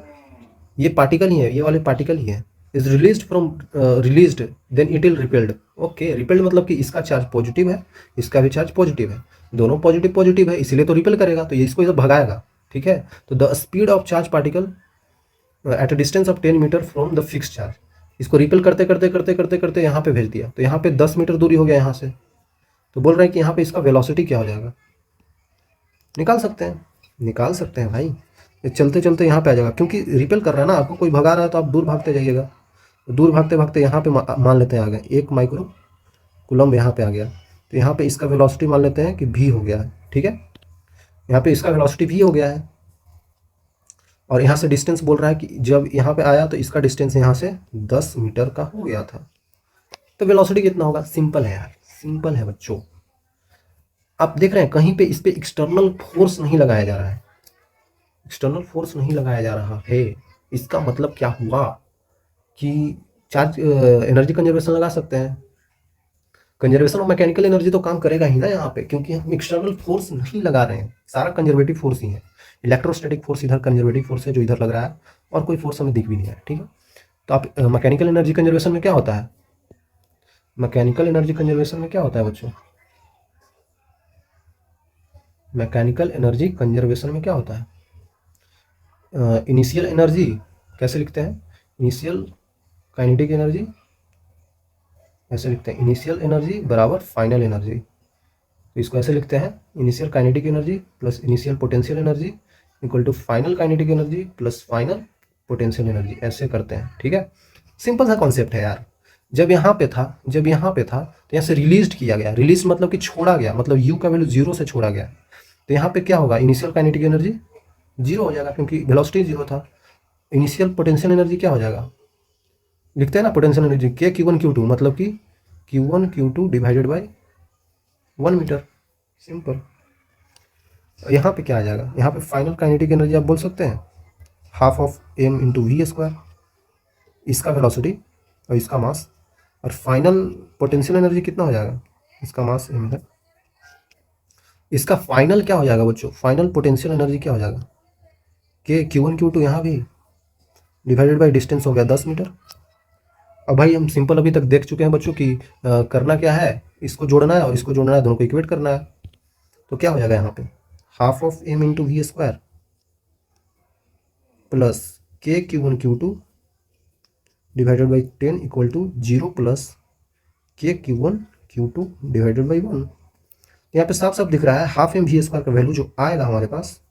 A: ये पार्टिकल ही है, ये वाले पार्टिकल ही है, is released from released then it will repelled. Okay, repelled मतलब कि इसका चार्ज पॉजिटिव है, इसका भी चार्ज पॉजिटिव है, दोनों पॉजिटिव पॉजिटिव है, इसीलिए तो रिपेल करेगा, तो ये इसको इधर भगाएगा, ठीक है। तो the speed of charge particle at a distance of 10 metre from the fix charge, इसको रिपेल करते करते करते करते करते यहाँ पे भेज दिया, तो यहाँ पे 10 मीटर दूरी हो गया यहाँ से। तो बोल रहे हैं कि यहाँ पे इसका वेलोसिटी क्या हो जाएगा, निकाल सकते हैं, निकाल सकते हैं भाई। ये चलते चलते यहाँ पे आ जाएगा, क्योंकि रिपेल कर रहा है ना, आपको कोई भगा रहा है तो आप दूर भागते जाइएगा। तो दूर भागते भागते यहाँ पे मान लेते हैं आ गए 1 माइक्रो कूलम, यहाँ पे आ गया। तो यहाँ पे इसका वेलोसिटी मान लेते हैं कि भी हो गया है, ठीक है। यहाँ पे इसका वेलोसिटी भी हो गया है, और यहाँ से डिस्टेंस बोल रहा है कि जब यहाँ पे आया तो इसका डिस्टेंस यहाँ से 10 मीटर का हो गया था। तो वेलोसिटी कितना होगा, सिंपल है यार, सिंपल है बच्चों। आप देख रहे हैं कहीं पे इस पे एक्सटर्नल फोर्स नहीं लगाया जा रहा है, एक्सटर्नल फोर्स नहीं लगाया जा रहा है। इसका मतलब क्या हुआ कि चार्ज एनर्जी कंजर्वेशन लगा सकते हैं। कंजर्वेशन ऑफ मैकेनिकल एनर्जी तो काम करेगा ही ना यहाँ पे, क्योंकि हम एक्सटर्नल फोर्स नहीं लगा रहे हैं, सारा कंजर्वेटिव फोर्स ही है। इलेक्ट्रोस्टैटिक फोर्स इधर कंजर्वेटिव फोर्स है जो इधर लग रहा है, और कोई फोर्स हमें दिख भी नहीं है, ठीक है। तो आप मैकेनिकल एनर्जी कंजर्वेशन में क्या होता है, मैकेनिकल एनर्जी कंजर्वेशन में क्या होता है बच्चों, मैकेनिकल एनर्जी कंजर्वेशन में क्या होता है, इनिशियल एनर्जी कैसे लिखते हैं, इनिशियल काइनेटिक एनर्जी ऐसे लिखते हैं, इनिशियल एनर्जी बराबर फाइनल एनर्जी। तो इसको ऐसे लिखते हैं, initial kinetic energy plus initial potential energy equal to final kinetic energy plus final potential energy, ऐसे करते हैं, ठीक है। सिंपल सा कॉन्सेप्ट है यार, जब यहाँ पे था तो यहाँ से रिलीज किया गया, रिलीज मतलब कि छोड़ा गया, मतलब यू का वैल्यू जीरो से छोड़ा गया, तो यहाँ पे क्या होगा, इनिशियल काइनेटिक एनर्जी जीरो हो जाएगा क्योंकि वेलोसिटी जीरो था। इनिशियल पोटेंशियल एनर्जी क्या हो जाएगा, लिखते हैं ना पोटेंशियल एनर्जी के Q1 Q2, मतलब कि Q1 Q2 divided by 1 metre, simple. यहाँ पे क्या आ जाएगा, यहाँ पे फाइनल काइनेटिक एनर्जी आप बोल सकते हैं half of m into we square, इसका वेलोसिटी और इसका मास, और फाइनल पोटेंशियल एनर्जी कितना हो जाएगा, इसका मास m है, इसका फाइनल क्या हो जाएगा बच्चों, फाइनल पोटेंशियल एनर्जी क्या हो जाएगा, के Q1 Q2 यहाँ भी डिवाइडेड बाई डिस्टेंस हो गया 10 मीटर। अब भाई हम सिंपल अभी तक देख चुके हैं बच्चों कि करना क्या है, इसको जोड़ना है और इसको जोड़ना है, दोनों को इक्वेट करना है। तो क्या हो जाएगा यहाँ पे half of m into we square plus k Q1 Q2 divided by 10 equal to 0 plus k Q1 Q2 divided by 1। यहाँ पे साफ साफ दिख रहा है हाफ m वी स्क्वायर का वैल्यू जो आएगा हमारे पास,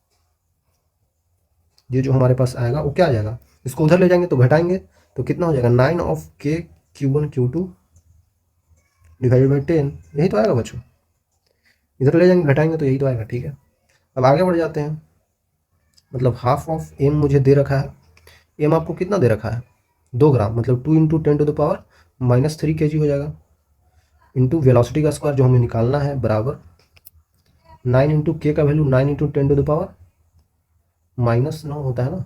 A: ये जो हमारे पास आएगा वो क्या आ जाएगा, इसको उधर ले जाएंगे तो घटाएंगे तो कितना हो जाएगा 9 ऑफ के Q1 Q2 डिवाइडेड बाई 10, यही तो आएगा बच्चों, इधर ले जाएंगे घटाएंगे तो यही तो आएगा। ठीक है, अब आगे बढ़ जाते हैं। मतलब हाफ ऑफ m मुझे दे रखा है, m आपको कितना दे रखा है 2 ग्राम, मतलब 2 इंटू 10⁻³ kg हो जाएगा, इंटू वेलोसिटी का स्क्वायर जो हमें निकालना है बराबर 9 इंटू के का वैल्यू 9 इंटू 10⁻⁻9 होता है ना,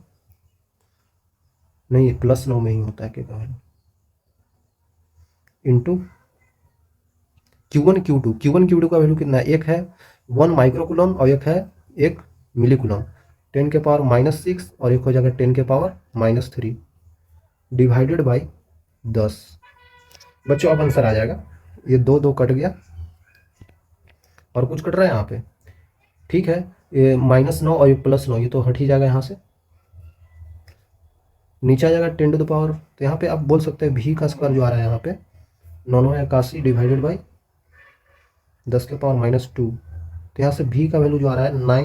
A: नहीं +9 में ही होता है के का वैल्यू, इंटू Q1 Q2 का वैल्यू कितना है, एक है 1 माइक्रोकूलम और एक है 1 मिलीकूलम, 10⁻⁻6 और एक हो जाएगा 10⁻⁻3 डिवाइडेड बाई 10। बच्चों अब आंसर आ जाएगा, ये 2 2 कट गया और कुछ कट रहा है यहाँ पे, ठीक है, ये -9 और ये +9 ये तो हट ही जाएगा यहाँ से, नीचे आ जाएगा 10⁻, तो यहाँ पे आप बोल सकते हैं भी का स्क्वायर जो आ रहा है यहाँ पे 981 डिवाइडेड बाई 10⁻⁻2, तो यहाँ से भी का वैल्यू जो आ रहा है 90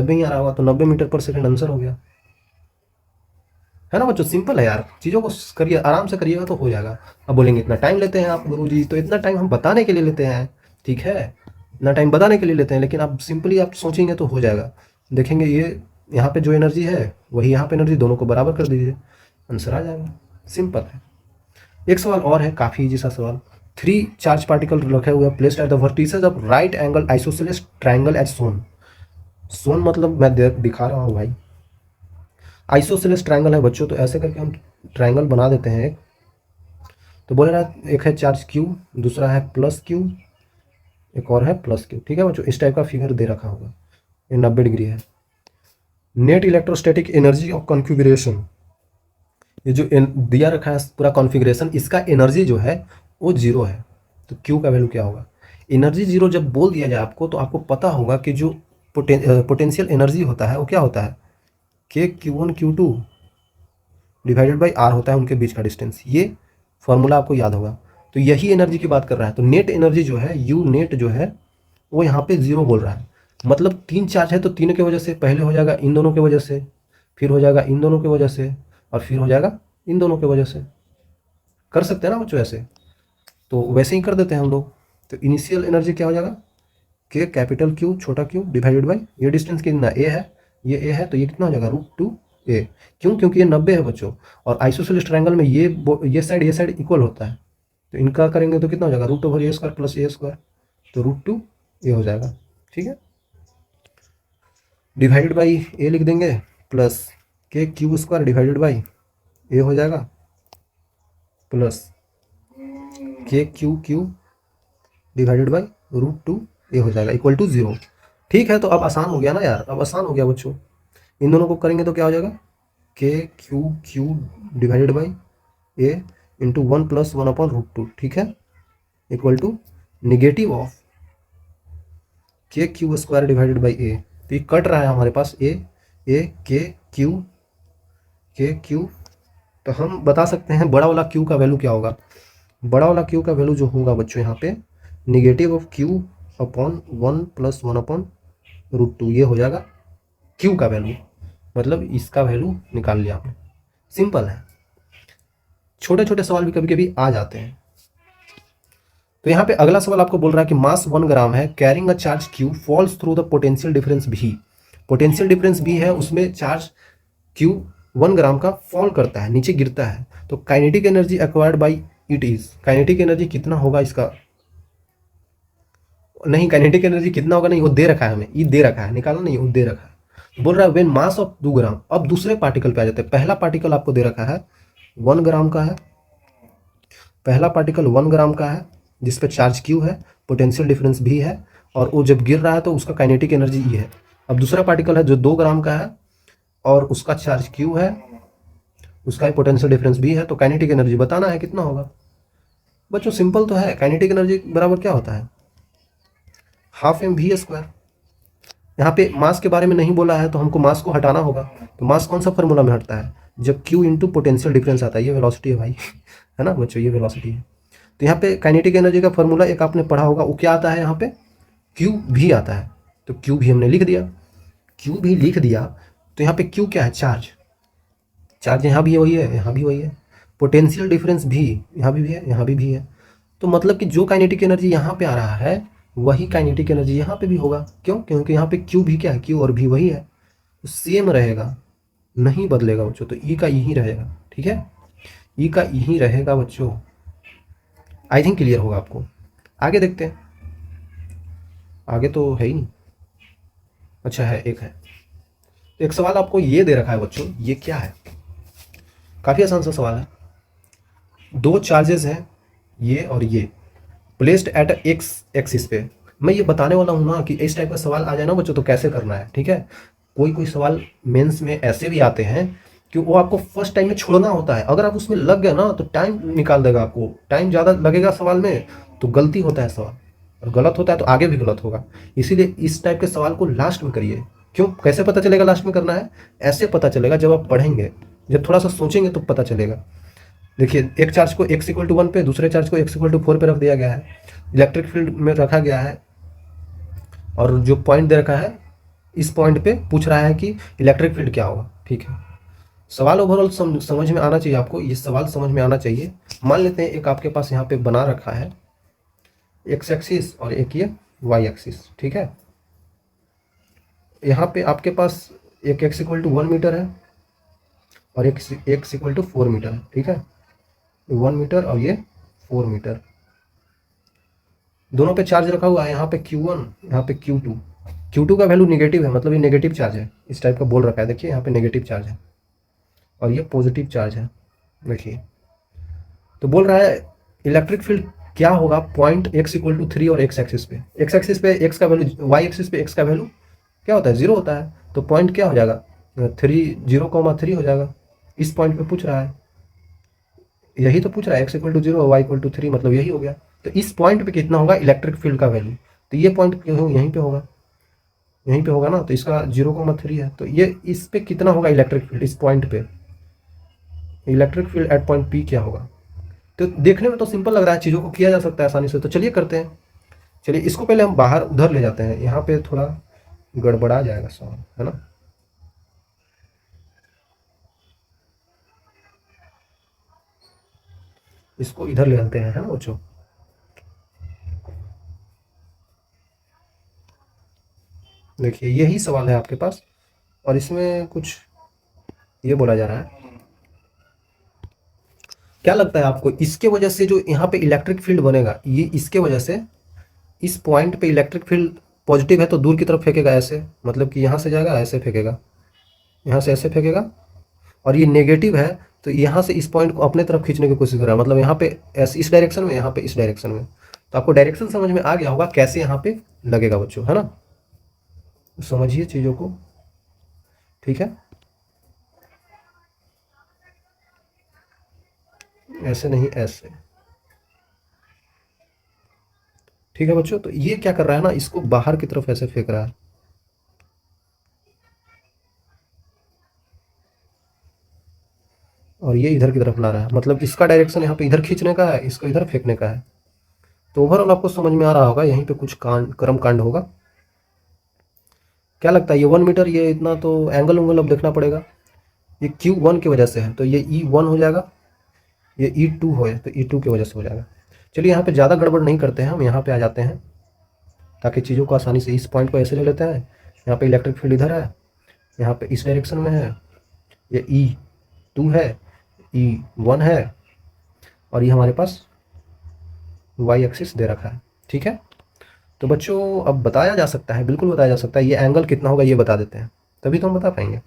A: ही आ रहा होगा, तो 90 मीटर पर सेकंड आंसर हो गया, है ना बच्चों। सिंपल है यार, चीज़ों को करिए, आराम से करिएगा तो हो जाएगा। अब बोलेंगे इतना टाइम लेते हैं आप गुरुजी, तो इतना टाइम हम बताने के लिए लेते हैं, ठीक है, इतना टाइम बताने के लिए लेते हैं, लेकिन आप सिंपली आप सोचेंगे तो हो जाएगा। देखेंगे ये यहाँ पे जो एनर्जी है वही यहाँ पे एनर्जी, दोनों को बराबर कर दीजिए, आंसर आ जाएगा, सिंपल है। एक सवाल और है, काफ़ी इजी सा सवाल। 3 चार्ज पार्टिकल रखे हुए हैं placed at the vertices of right angle isosceles triangle as shown. Shown मतलब मैं दिखा रहा हूँ भाई, आइसोसेलेस ट्रायंगल है बच्चों, तो ऐसे करके हम ट्रायंगल बना देते हैं एक, तो बोल रहा है एक है चार्ज Q, दूसरा है +Q, एक और है +Q, ठीक है बच्चों, इस टाइप का फिगर दे रखा होगा, ये 90 डिग्री है। Net electrostatic energy of configuration, ये जो दिया रखा है पूरा कॉन्फिगरेशन, इसका एनर्जी जो है वो 0 है, तो Q का वैल्यू क्या होगा। एनर्जी 0 जब बोल दिया जाए आपको तो आपको पता होगा कि जो पोटेंशियल एनर्जी होता है वो क्या होता है, के Q1 Q2 divided by R होता है उनके बीच का डिस्टेंस, ये फॉर्मूला आपको याद होगा। तो यही एनर्जी की बात कर रहा है, तो नेट एनर्जी जो है U नेट जो है वो यहाँ पे 0 बोल रहा है, मतलब 3 चार्ज है तो 3 की वजह से पहले हो जाएगा इन दोनों की वजह से, फिर हो जाएगा इन दोनों की वजह से, और फिर हो जाएगा इन दोनों की वजह से। कर सकते हैं ना बच्चों ऐसे, तो वैसे ही कर देते हैं हम लोग। तो इनिशियल एनर्जी क्या हो जाएगा, के कैपिटल Q छोटा q डिवाइडेड बाई ये डिस्टेंस कितना a है, ये a है तो ये कितना हो जाएगा √2a, क्यों, क्योंकि ये 90 है बच्चों, और आइसोसेलेस ट्रायंगल में ये साइड इक्वल होता है, तो इनका करेंगे तो कितना हो जाएगा √/a² प्लस a², तो √2a हो जाएगा, ठीक है, डिवाइडेड बाई a लिख देंगे प्लस के Q² डिवाइडेड बाई a हो जाएगा प्लस के Q डिवाइडेड बाई √2a हो जाएगा इक्वल टू 0। ठीक है, तो अब आसान हो गया ना यार, अब आसान हो गया बच्चों, इन दोनों को करेंगे तो क्या हो जाएगा, के Q divided by a into 1 + 1/√2, ठीक है, इक्वल टू निगेटिव ऑफ के Q² डिवाइडेड बाई a, तो ये कट रहा है हमारे पास a के Q, तो हम बता सकते हैं बड़ा वाला Q का वैल्यू क्या होगा, बड़ा वाला Q का वैल्यू जो होगा बच्चों यहाँ पे निगेटिव ऑफ Q/1 + 1/√2, ये हो जाएगा Q का वैल्यू, मतलब इसका वैल्यू निकाल लिया आपने, सिंपल है। छोटे छोटे सवाल भी कभी कभी आ जाते हैं। तो यहाँ पे अगला सवाल आपको बोल रहा है कि मास 1 ग्राम है, carrying a charge q falls through the potential difference v. Potential difference भी है, उसमें चार्ज क्यू 1 ग्राम का फॉल करता है, नीचे गिरता है। तो kinetic energy acquired by it is, kinetic energy कितना होगा इसका, नहीं काइनेटिक एनर्जी कितना होगा नहीं, वो दे रखा है हमें, ये दे रखा है, निकालना नहीं, वो दे रखा है। बोल रहा है व्हेन मास ऑफ 2 ग्राम। अब दूसरे पार्टिकल पे आ जाते हैं। पहला पार्टिकल आपको दे रखा है 1 ग्राम का है, पहला पार्टिकल 1 ग्राम का है जिस पे चार्ज क्यू है, पोटेंशियल डिफरेंस भी है, और वो जब गिर रहा है तो उसका काइनेटिक एनर्जी ई है। अब दूसरा पार्टिकल है जो 2 ग्राम का है और उसका चार्ज क्यू है, उसका पोटेंशियल डिफरेंस भी है, तो काइनेटिक एनर्जी बताना है कितना होगा। बच्चों सिंपल तो है, काइनेटिक एनर्जी बराबर क्या होता है, हाफ एम वी स्क्वायर। यहाँ पे मास के बारे में नहीं बोला है तो हमको मास को हटाना होगा। तो मास कौन सा फॉर्मूला में हटता है, जब क्यू इंटू पोटेंशियल डिफरेंस आता है। ये वेलोसिटी है भाई है ना बच्चों, ये वेलोसिटी है। तो यहाँ पे काइनेटिक एनर्जी का फॉर्मूला एक आपने पढ़ा होगा, वो क्या आता है यहाँ पे, क्यू भी आता है। तो क्यू भी हमने लिख दिया, क्यू भी लिख दिया। तो यहाँ पे क्यू क्या है, चार्ज, चार्ज यहाँ भी वही है, यहाँ भी वही है। पोटेंशियल डिफरेंस भी यहाँ भी है, यहाँ भी है। तो मतलब कि जो काइनेटिक एनर्जी यहाँ पे आ रहा है वही काइनेटिक एनर्जी यहाँ पे भी होगा। क्यों, क्योंकि यहाँ पे क्यू भी क्या है, क्यू और भी वही है, तो सेम रहेगा, नहीं बदलेगा बच्चों। तो ई का यही रहेगा, ठीक है, ई का यही रहेगा बच्चों। आई थिंक क्लियर होगा आपको। आगे देखते हैं, आगे तो है ही नहीं, अच्छा है, एक है। तो एक सवाल आपको ये दे रखा है बच्चों, ये क्या है, काफ़ी आसान सा सवाल है। दो चार्जेस हैं ये और ये, प्लेस्ड एट एक्स एक्सिस पे। मैं ये बताने वाला हूँ ना कि इस टाइप का सवाल आ जाए ना बच्चों तो कैसे करना है, ठीक है। कोई कोई सवाल मेंस में ऐसे भी आते हैं कि वो आपको फर्स्ट टाइम में छोड़ना होता है। अगर आप उसमें लग गए ना तो टाइम निकाल देगा, आपको टाइम ज़्यादा लगेगा सवाल में तो गलती होता है सवाल, और गलत होता है तो आगे भी गलत होगा। इसीलिए इस टाइप के सवाल को लास्ट में करिए। क्यों, कैसे पता चलेगा लास्ट में करना है, ऐसे पता चलेगा जब आप पढ़ेंगे, जब थोड़ा सा सोचेंगे तो पता चलेगा। देखिए एक चार्ज को x इक्वल टू 1 पे, दूसरे चार्ज को x इक्वल टू 4 पे रख दिया गया है, इलेक्ट्रिक फील्ड में रखा गया है, और जो पॉइंट दे रखा है इस पॉइंट पे पूछ रहा है कि इलेक्ट्रिक फील्ड क्या होगा, ठीक है। सवाल ओवरऑल समझ में आना चाहिए आपको, ये सवाल समझ में आना चाहिए। मान लेते हैं एक आपके पास यहाँ पे बना रखा है x एक्सिस और एक ये y एक्सिस, ठीक है। यहाँ पे आपके पास एक x इक्वल टू 1 मीटर है और एक x इक्वल टू 4 मीटर है, ठीक है। 1 मीटर और ये 4 मीटर, दोनों पे चार्ज रखा हुआ है। यहाँ पे Q1, यहाँ पे Q2। Q2 का वैल्यू नेगेटिव है, मतलब ये नेगेटिव चार्ज है, इस टाइप का बोल रखा है। देखिए यहाँ पे नेगेटिव चार्ज है और ये पॉजिटिव चार्ज है, देखिए। तो बोल रहा है इलेक्ट्रिक फील्ड क्या होगा पॉइंट x इक्वल टू 3 और x एक्सिस पे। x एक्सिस पे x का वैल्यू, y एक्सिस पे x का वैल्यू क्या होता है, 0 होता है। तो पॉइंट क्या हो जाएगा, 0,3 हो जाएगा। इस पॉइंट पे पूछ रहा है, यही तो पूछ रहा है, x इक्वल टू 0 और y इक्वल टू 3, मतलब यही हो गया। तो इस पॉइंट पे कितना होगा इलेक्ट्रिक फील्ड का वैल्यू, तो ये पॉइंट यहीं पे होगा, यहीं पे होगा ना। तो इसका 0,3 है, तो ये इस पे कितना होगा इलेक्ट्रिक फील्ड, इस पॉइंट पे electric field at point P क्या होगा। तो देखने में तो सिंपल लग रहा है, चीज़ों को किया जा सकता है आसानी से, तो चलिए करते हैं। चलिए इसको पहले हम बाहर उधर ले जाते हैं, यहाँ पे थोड़ा गड़बड़ा जाएगा सवाल, है ना। इसको इधर ले आते हैं, है ना बच्चों। देखिए यही सवाल है आपके पास, और इसमें कुछ ये बोला जा रहा है, क्या लगता है आपको इसके वजह से जो यहाँ पे इलेक्ट्रिक फील्ड बनेगा, ये इसके वजह से इस पॉइंट पे इलेक्ट्रिक फील्ड पॉजिटिव है तो दूर की तरफ फेंकेगा ऐसे, मतलब कि यहाँ से जाएगा ऐसे फेंकेगा, यहाँ से ऐसे फेंकेगा। और ये नेगेटिव है तो यहाँ से इस पॉइंट को अपने तरफ खींचने की कोशिश कर रहा है, मतलब यहाँ पे ऐसे इस डायरेक्शन में, यहाँ पे इस डायरेक्शन में। तो आपको डायरेक्शन समझ में आ गया होगा कैसे यहाँ पे लगेगा बच्चों, है ना। समझिए चीज़ों को, ठीक है, ऐसे नहीं ऐसे, ठीक है बच्चों। तो ये क्या कर रहा है ना, इसको बाहर की तरफ ऐसे फेंक रहा है, और ये इधर की तरफ ला रहा है, मतलब इसका डायरेक्शन यहाँ पे इधर खींचने का है, इसको इधर फेंकने का है। तो ओवरऑल आपको समझ में आ रहा होगा, यहीं पे कुछ कर्म कांड होगा। क्या लगता है ये 1 मीटर, ये इतना तो एंगल उंगल अब देखना पड़ेगा। ये Q1 की वजह से है तो ये E1 हो जाएगा, ये E2 हो तो E2 की वजह से हो जाएगा। चलिए यहाँ पे ज़्यादा गड़बड़ नहीं करते हैं, हम यहाँ पे आ जाते हैं ताकि चीज़ों को आसानी से, इस पॉइंट को ऐसे ले लेते हैं। यहाँ पे इलेक्ट्रिक फील्ड इधर है, यहाँ पे इस डायरेक्शन में है, ये E2 है, E1 है, और ये हमारे पास वाई एक्सिस दे रखा है। ठीक है, तो बच्चों अब बताया जा सकता है, बिल्कुल बताया जा सकता है, ये एंगल कितना होगा ये बता देते हैं, तभी तो हम बता पाएंगे।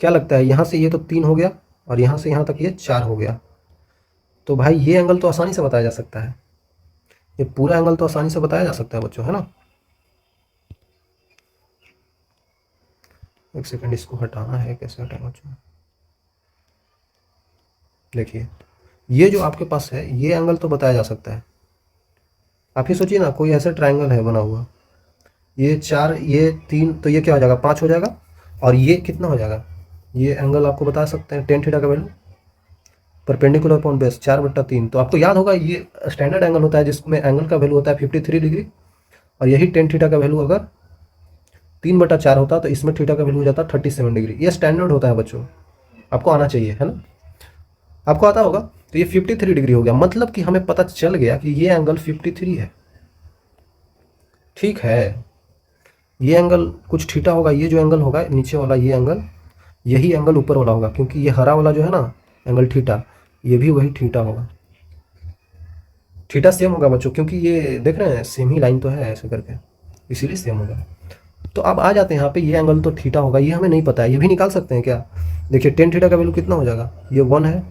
A: क्या लगता है, यहाँ से ये तो 3 हो गया और यहाँ से यहाँ तक ये 4 हो गया, तो भाई ये एंगल तो आसानी से बताया जा सकता है, ये पूरा एंगल तो आसानी से बताया जा सकता है बच्चों, है ना। एक सेकंड, इसको हटाना है, कैसे हटाएंगे बच्चों। देखिए ये जो आपके पास है ये एंगल तो बताया जा सकता है। आप ही सोचिए ना, कोई ऐसा ट्रायंगल है बना हुआ, ये 4 ये 3, तो ये क्या हो जाएगा, 5 हो जाएगा, और ये कितना हो जाएगा, ये एंगल आपको बता सकते हैं टेन थीटा का वैल्यू परपेंडिकुलर अपॉन बेस 4/3। तो आपको याद होगा ये स्टैंडर्ड एंगल होता है जिसमें एंगल का वैल्यू होता है 53 डिग्री, और यही टेन थीटा का वैल्यू अगर 3/4 होता तो इसमें थीटा का वैल्यू हो जाता 37 डिग्री। ये स्टैंडर्ड होता है बच्चों, आपको आना चाहिए, है ना, आपको आता होगा। तो ये 53 डिग्री हो गया, मतलब कि हमें पता चल गया कि ये एंगल 53 है। ठीक है, ये एंगल कुछ थीटा होगा, ये जो एंगल होगा नीचे वाला ये एंगल, यही एंगल ऊपर वाला होगा, क्योंकि ये हरा वाला जो है ना एंगल थीटा, ये भी वही थीटा होगा। थीटा सेम होगा बच्चों, क्योंकि ये देख रहे हैं सेम ही लाइन तो है ऐसे करके, इसीलिए सेम होगा। तो अब आ जाते हैं यहाँ पे, ये एंगल तो थीटा होगा, ये हमें नहीं पता है, ये भी निकाल सकते हैं क्या। देखिए टेन थीटा का वैल्यू कितना हो जाएगा, ये 1 है,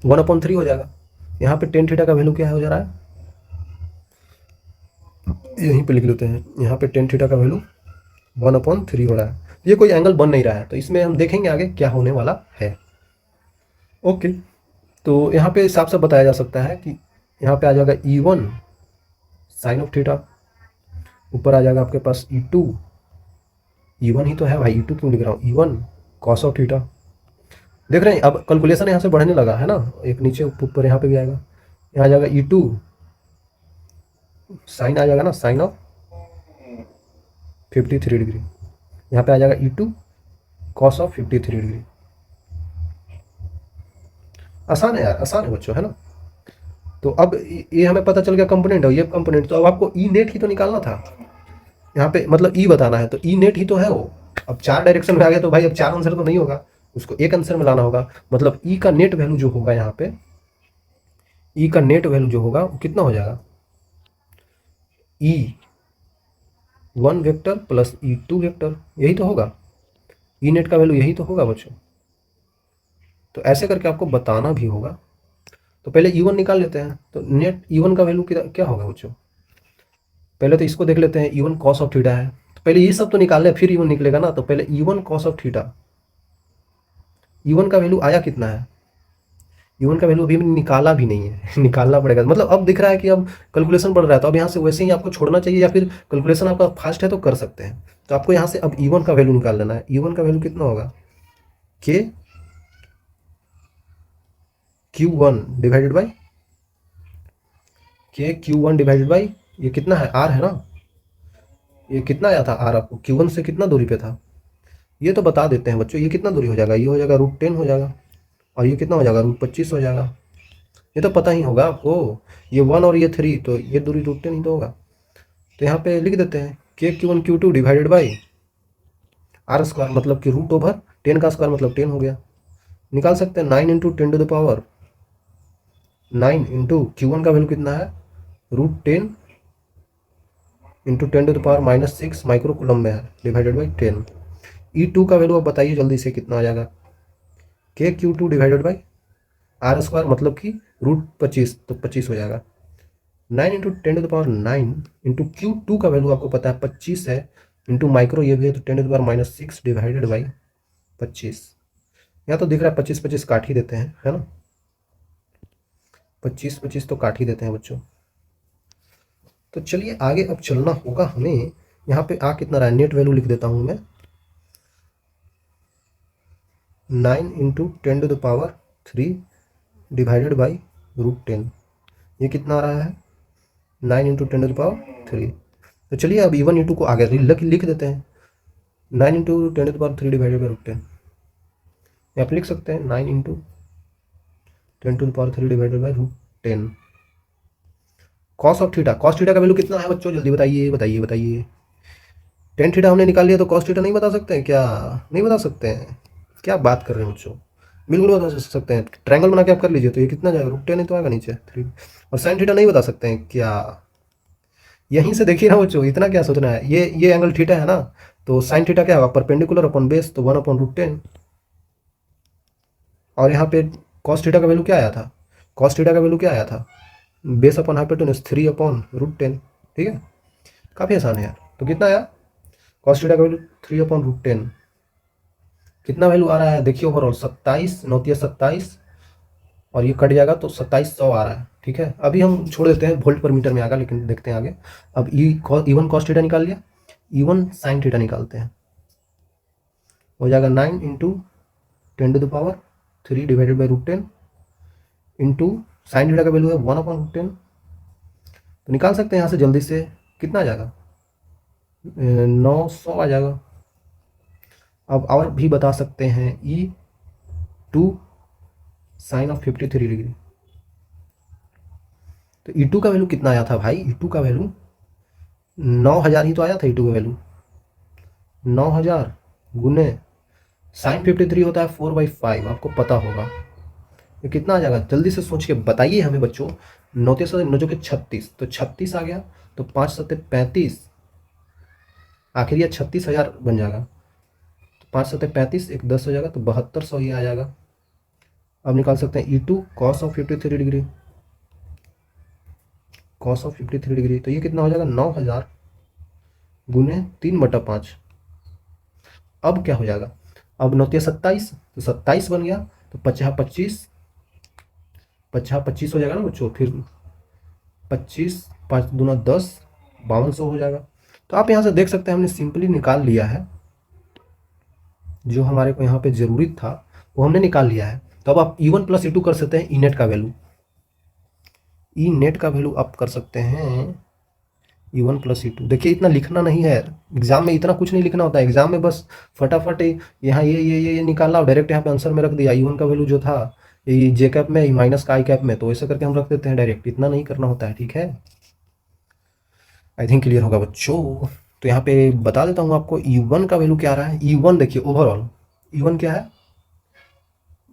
A: 1/3 हो जाएगा। यहाँ पे टेन थीटा का वैल्यू क्या हो जा रहा है, यहीं पे लिख लेते हैं, यहाँ पे टेन थीटा का वैल्यू 1/3 हो रहा है। ये कोई एंगल बन नहीं रहा है, तो इसमें हम देखेंगे आगे क्या होने वाला है। ओके, तो यहाँ पे साफ साफ बताया जा सकता है कि यहाँ पे आ जाएगा E1 साइन ऑफ थीटा, ऊपर आ जाएगा आपके पास E2, E1 ही तो है भाई, E2 क्यों लिख रहा हूँ, E1 कॉस ऑफ थीटा। देख रहे हैं अब कैलकुलेशन यहाँ से बढ़ने लगा है ना, एक नीचे ऊपर यहाँ पे भी आएगा, यहाँ आ जाएगा E2 साइन आ जाएगा ना, साइन ऑफ 53 डिग्री, यहाँ पे आ जाएगा E2 कॉस ऑफ 53 डिग्री। आसान है यार, आसान है बच्चों, है ना। तो अब ये हमें पता चल गया कंपोनेंट है, ये कंपोनेंट, तो अब आपको ई नेट ही तो निकालना था यहाँ पे, मतलब ई बताना है, तो ई नेट ही तो है वो। अब 4 डायरेक्शन में आ गया तो भाई अब 4 आंसर तो नहीं होगा, उसको एक आंसर में लाना होगा। मतलब ई का नेट वैल्यू जो होगा यहाँ पे, ई का नेट वैल्यू जो होगा वो कितना हो जाएगा, E1 vector plus E2 vector, यही तो होगा, ई नेट का वैल्यू यही तो होगा बच्चों। तो ऐसे करके आपको बताना भी होगा। तो पहले E1 निकाल लेते हैं, तो नेट E1 का वैल्यू क्या होगा बच्चों, पहले तो इसको देख लेते हैं, E1 कॉस ऑफ थीटा है, तो पहले ये सब तो निकाल ले फिर E1 निकलेगा ना। तो पहले E1 cos of theta, E1 का वैल्यू आया कितना है, E1 का वैल्यू अभी निकाला भी नहीं है निकालना पड़ेगा, मतलब अब दिख रहा है कि अब कैलकुलेशन बढ़ रहा है, तो अब यहाँ से वैसे ही आपको छोड़ना चाहिए, या फिर कैलकुलेशन आपका फास्ट है तो कर सकते हैं। तो आपको यहाँ से अब E1 का वैल्यू निकाल लेना है। E1 का वैल्यू कितना होगा, के Q1 डिवाइडेड बाई के Q1 डिवाइडेड बाई, ये कितना है, R है ना, ये कितना आया था R, आपको Q1 से कितना दूरी पे था, ये तो बता देते हैं बच्चों, ये कितना दूरी हो जाएगा, ये हो जाएगा √10 हो जाएगा, और ये कितना हो जाएगा √25 हो जाएगा, ये तो पता ही होगा आपको, ये 1 और ये 3, तो ये दूरी √10 ही तो होगा। तो यहाँ पे लिख देते हैं के Q1 Q2 divided by R², मतलब कि √10 का स्क्वायर मतलब 10 हो गया। निकाल सकते हैं 9 × 10⁻⁹ 9 इंटू Q1 का वैल्यू कितना है, √10 × 10⁻⁻6 माइक्रो कूलम में है, डिवाइडेड बाई 10। E2 का वैल्यू आप बताइए जल्दी से कितना आ जाएगा, के Q2 डिवाइडेड बाई R² मतलब कि √25, तो 25 हो जाएगा। 9 × 10⁹ इंटू Q2 का वैल्यू आपको पता है 25 है, इंटू माइक्रो ये भी है, तो 10⁻⁻6 डिवाइडेड बाई 25। यहाँ तो दिख रहा है 25 25 काट ही देते हैं, है ना, 25 25 तो काट ही देते हैं बच्चों। तो चलिए आगे अब चलना होगा हमें। यहाँ पे आ कितना रहा है, नेट वैल्यू लिख देता हूँ मैं, 9 × 10⁻³ डिवाइडेड बाई √10, ये कितना आ रहा है 9 × 10⁻³। तो चलिए अब E1 E2 को आगे लिख देते हैं, 9 × 10⁻³ डिवाइडेड बाई √10, यहाँ पे लिख सकते हैं 9 into 10⁻³ divided by √10। Cos of theta, cos theta का वैल्यू कितना है बच्चों, जल्दी बताइए बताइए बताइए। टेन थीटा हमने निकाल लिया तो कॉस थीटा नहीं बता सकते हैं क्या? नहीं बता सकते हैं? क्या बात कर रहे हैं बच्चों, बिल्कुल बता सकते हैं। ट्रायंगल बना के आप कर लीजिए तो ये कितना जाएगा, √10 ही तो आएगा नीचे 3। और साइन थीटा नहीं बता सकते हैं क्या? यहीं से देखिए ना बच्चों, इतना क्या सोचना है, ये एंगल थीटा है ना, तो साइन थीटा क्या होगा, परपेंडिकुलर अपॉन बेस, तो 1/√10। और यहाँ पे कॉस थीटा का वैल्यू क्या आया था, कॉस थीटा का वैल्यू क्या आया था, बेस अपॉन हाइपोटेन्यूज 3/√10। ठीक है, काफ़ी आसान है यार। तो कितना आया कॉस थीटा का वैल्यू 3/√10। कितना वैल्यू आ रहा है देखिए ओवरऑल, 27, 9 27, और ये कट जाएगा तो 2700 आ रहा है। ठीक है, अभी हम छोड़ देते हैं वोल्ट पर मीटर में आएगा, लेकिन देखते हैं आगे। अब E1 कॉस थीटा निकाल लिया, E1 साइन थीटा निकालते हैं। हो जाएगा 9 into 10⁻³ divided by √10 into sine theta का वैल्यू है 1/√10। तो निकाल सकते हैं यहाँ से जल्दी से, कितना आ जाएगा, 900 आ जाएगा। अब और भी बता सकते हैं, E2 साइन ऑफ 53 डिग्री। तो E2 का वैल्यू कितना आया था भाई, E2 का वैल्यू 9000 ही तो आया था। E2 का वैल्यू 9000 गुने साइन 53 होता है 4/5, आपको पता होगा। ये कितना आ जाएगा, जल्दी से सोच के बताइए हमें बच्चों। 9 के 36, तो 36 आ गया, तो 5 7 35, आखिर ये 36,000 बन जाएगा। तो 5 7 35, एक 10 हो जाएगा, तो 7200 ही आ जाएगा। अब निकाल सकते हैं E2 cos of 53 degree, cos of 53 degree, तो ये कितना हो जाएगा, 9000 गुने 3/5। अब क्या हो जाएगा, अब 9 27, तो 27 बन गया, तो 50 25, 50 25 हो जाएगा ना बच्चों, फिर 25 5 दूना 10, 5200 हो जाएगा। तो आप यहाँ से देख सकते हैं हमने सिंपली निकाल लिया है, जो हमारे को यहाँ पे जरूरी था वो हमने निकाल लिया है। तो अब आप E1 प्लस E2 कर सकते हैं, ई नेट का वैल्यू, ई नेट का वैल्यू आप कर सकते हैं E1 प्लस E2। देखिए इतना लिखना नहीं है एग्जाम में, इतना कुछ नहीं लिखना होता है एग्जाम में, बस फटाफट यहाँ ये निकालना और डायरेक्ट यहाँ पे आंसर में रख दिया। E1 का वैल्यू जो था ये जे कैप में, माइनस का आई कैप में, तो ऐसा करके हम रख देते हैं डायरेक्ट, इतना नहीं करना होता है। ठीक है, आई थिंक क्लियर होगा बच्चों। तो यहाँ पे बता देता हूँ आपको E1 का वैल्यू क्या आ रहा है। E1 देखिए ओवरऑल E1 क्या है,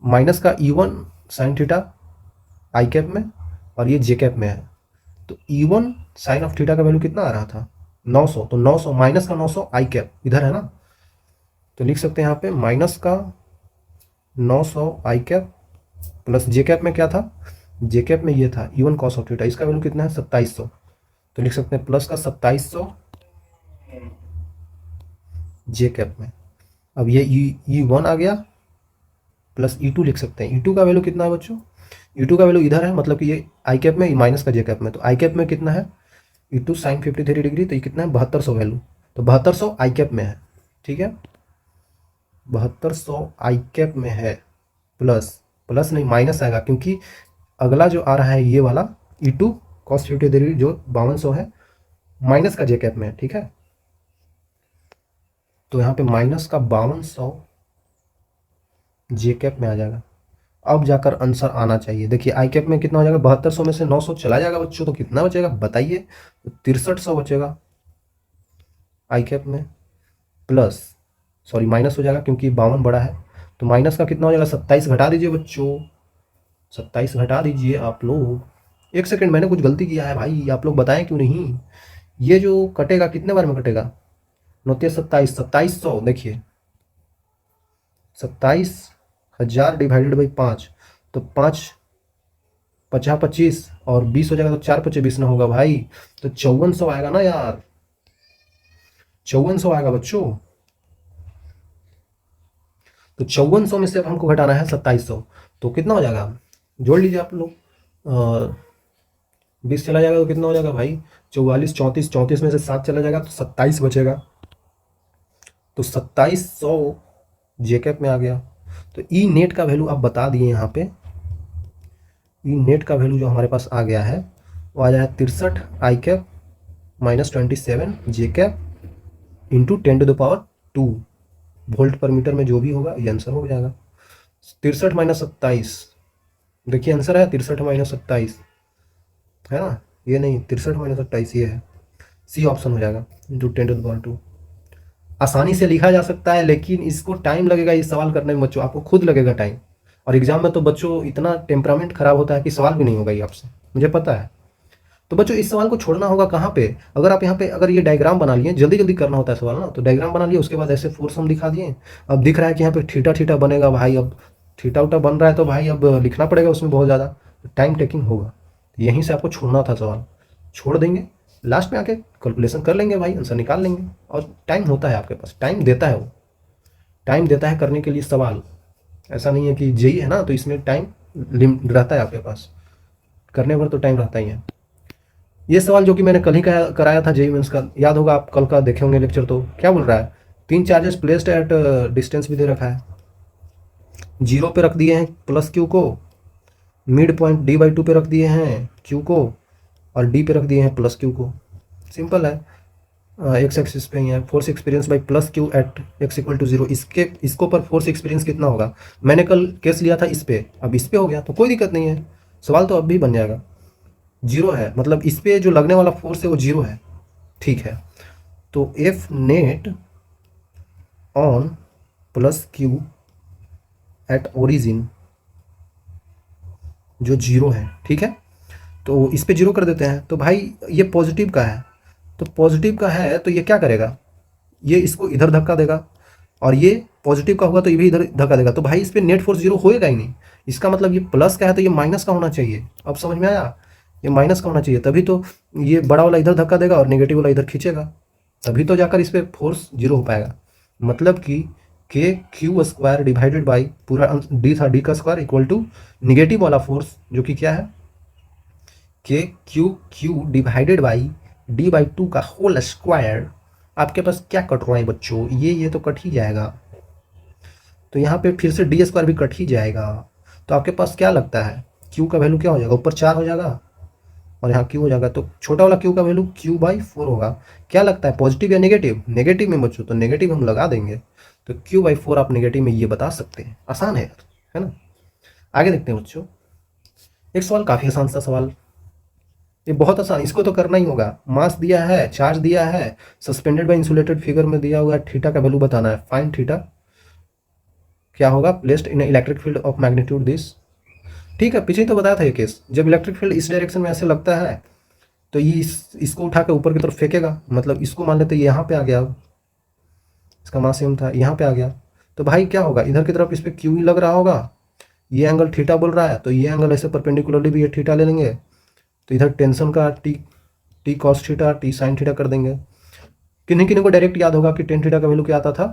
A: माइनस का E1 साइन थीटा आई कैप में, और ये जे कैप में है। तो E1 साइन ऑफ थीटा का वैल्यू कितना आ रहा था, 900, तो 900 माइनस का 900 आई कैप इधर है ना, तो लिख सकते हैं यहाँ पे माइनस का 900 आई कैप प्लस जे कैप में क्या था, जे कैप में ये था E1 कॉस ऑफ थीटा, इसका वैल्यू कितना है 2700, तो लिख सकते हैं प्लस का 2700 जे कैप में। अब ये E1 आ गया प्लस E2 लिख सकते हैं। E2 का वैल्यू कितना है बच्चों, E2 का वैल्यू इधर है, मतलब कि ये आई कैप में माइनस का जे कैप में, तो आई कैप में कितना है E2 साइन 53 डिग्री, तो ये कितना है 7200 वैल्यू, तो 7200 आई कैप में है। ठीक है, 7200 आई कैप में है, प्लस नहीं माइनस आएगा, क्योंकि अगला जो आ रहा है ये वाला E2 कॉस 53 डिग्री जो 5200 है, माइनस का जे कैप में है। ठीक है, तो यहाँ पे माइनस का 5200 जे कैप में आ जाएगा। अब जाकर आंसर आना चाहिए। देखिए आई कैप में कितना हो जाएगा, 7200 में से 900 चला जाएगा बच्चों, तो कितना बचेगा बताइए, तो 6300 बचेगा आई कैप में, प्लस सॉरी माइनस हो जाएगा क्योंकि 52 बड़ा है, तो माइनस का कितना हो जाएगा, 27 घटा दीजिए बच्चों, 27 घटा दीजिए आप लोग। एक सेकंड, मैंने कुछ गलती किया है भाई, आप लोग बताएं क्यों नहीं। ये जो कटेगा कितने बार में कटेगा, 9 27, 2700, देखिए 27,000 डिवाइडेड बाई 5, तो 5 50 25 और 20 हो जाएगा, तो 4 5 20 ना होगा भाई, तो 5400 आएगा ना यार, 5400 आएगा बच्चों। तो 5400 में से अब हमको घटाना है 2700, तो कितना हो जाएगा, जोड़ लीजिए आप लोग, 20 चला जाएगा तो कितना हो जाएगा भाई, 44 34, 34 में से 7 चला जाएगा तो 27 बचेगा, तो 2700 जेकैप में आ गया। तो ई नेट का वैल्यू आप बता दिए यहाँ पे, ई नेट का वैल्यू जो हमारे पास आ गया है वो आ जाएगा 63 आई कैप माइनस 27 जे कैप इंटू 10⁻², वोल्ट पर मीटर में जो भी होगा ये आंसर हो जाएगा। 63 माइनस 27, देखिए आंसर है 63 माइनस 27, है ना, ये नहीं 63 माइनस 27 ये है, सी ऑप्शन हो जाएगा, इंटू 10⁻²। आसानी से लिखा जा सकता है, लेकिन इसको टाइम लगेगा ये सवाल करने में बच्चों, आपको खुद लगेगा टाइम। और एग्जाम में तो बच्चों इतना टेम्परामेंट खराब होता है कि सवाल भी नहीं होगा ये आपसे, मुझे पता है। तो बच्चों इस सवाल को छोड़ना होगा कहाँ पे, अगर आप यहाँ पे अगर ये डायग्राम बना लिए, जल्दी जल्दी करना होता है सवाल ना, तो डायग्राम बना लिए, उसके बाद ऐसे फोर्स हम दिखा दिए। अब दिख रहा है कि यहाँ पे थीटा थीटा बनेगा भाई, अब थीटा उटा बन रहा है तो भाई अब लिखना पड़ेगा उसमें बहुत ज़्यादा, टाइम टेकिंग होगा। यहीं से आपको छोड़ना था सवाल, छोड़ देंगे, लास्ट में आके कैलकुलेशन कर लेंगे भाई, आंसर निकाल लेंगे। और टाइम होता है आपके पास, टाइम देता है वो, टाइम देता है करने के लिए सवाल। ऐसा नहीं है कि जेई है ना तो इसमें टाइम लिमिट रहता है आपके पास, करने पर तो टाइम रहता ही है। ये सवाल जो कि मैंने कल ही कराया था जेई मेंस का, याद होगा आप कल का देखे होंगे लेक्चर, तो क्या बोल रहा है, 3 चार्जेस प्लेस्ड एट डिस्टेंस भी दे रखा है, 0 पे रख दिए हैं प्लस क्यू को, मिड पॉइंट d/2 पे रख दिए हैं क्यू को, और डी पे रख दिए हैं प्लस क्यू को। सिंपल है, एक्स एक्सिस पे ही है, force experience by plus q at x equal to 0। इसको पर फोर्स एक्सपीरियंस कितना होगा, मैंने कल केस लिया था इस पे, अब इस पे हो गया तो कोई दिक्कत नहीं है, सवाल तो अब भी बन जाएगा। 0 है मतलब इस पे जो लगने वाला फोर्स है वो 0 है, ठीक है। तो F net on plus q at origin जो 0 है, ठीक है, तो इस पे 0 कर देते हैं। तो भाई ये पॉजिटिव का है, तो पॉजिटिव का है तो ये क्या करेगा, ये इसको इधर धक्का देगा, और ये पॉजिटिव का होगा तो ये भी इधर धक्का देगा, तो भाई इस पे नेट फोर्स 0 होएगा ही नहीं। इसका मतलब ये प्लस का है तो ये माइनस का होना चाहिए, अब समझ में आया, ये माइनस का होना चाहिए, तभी तो ये बड़ा वाला इधर धक्का देगा और नेगेटिव वाला इधर खींचेगा, तभी तो जाकर इस पर फोर्स 0 हो पाएगा। मतलब कि के क्यू स्क्वायर डिवाइडेड बाई पूरा डी था, डी का स्क्वायर इक्वल टू निगेटिव वाला फोर्स जो कि क्या है, के Q Q divided by d/2 का होल स्क्वायर। आपके पास क्या कट रहा है बच्चों, ये तो कट ही जाएगा, तो यहाँ पे फिर से डी स्क्वायर भी कट ही जाएगा। तो आपके पास क्या लगता है क्यू का वैल्यू क्या हो जाएगा, ऊपर 4 हो जाएगा और यहाँ क्यू हो जाएगा, तो छोटा वाला क्यू का वैल्यू q/4 होगा। क्या लगता है पॉजिटिव या नेगेटिव, नेगेटिव में बच्चों, तो नेगेटिव हम लगा देंगे, तो q/4 आप नेगेटिव में ये बता सकते हैं। आसान है यार, है ना। आगे देखते हैं बच्चों, एक सवाल काफ़ी आसान सा सवाल, ये बहुत आसान, इसको तो करना ही होगा। मास दिया है, चार्ज दिया है, सस्पेंडेड बाय इंसुलेटेड फिगर में दिया हुआ है, थीटा का वैल्यू बताना है, फाइंड थीटा क्या होगा, placed in electric field of magnitude this. ठीक है, पीछे तो बताया था ये केस, जब इलेक्ट्रिक फील्ड इस डायरेक्शन में ऐसे लगता है तो ये इसको उठा के ऊपर की तरफ फेंकेगा, मतलब इसको मान लेते यहाँ पे आ गया, इसका मास सेम था, यहाँ पे आ गया, तो भाई क्या होगा, इधर की तरफ इस पर क्यू ही लग रहा होगा, ये एंगल थीटा बोल रहा है, तो ये एंगल ऐसे परपेंडिकुलरली भी ये थीटा ले लेंगे, तो इधर टेंशन का T cos theta T sine theta कर देंगे। किन्हीं किन्हीं को डायरेक्ट याद होगा कि टेन थीटा का वैल्यू क्या आता था,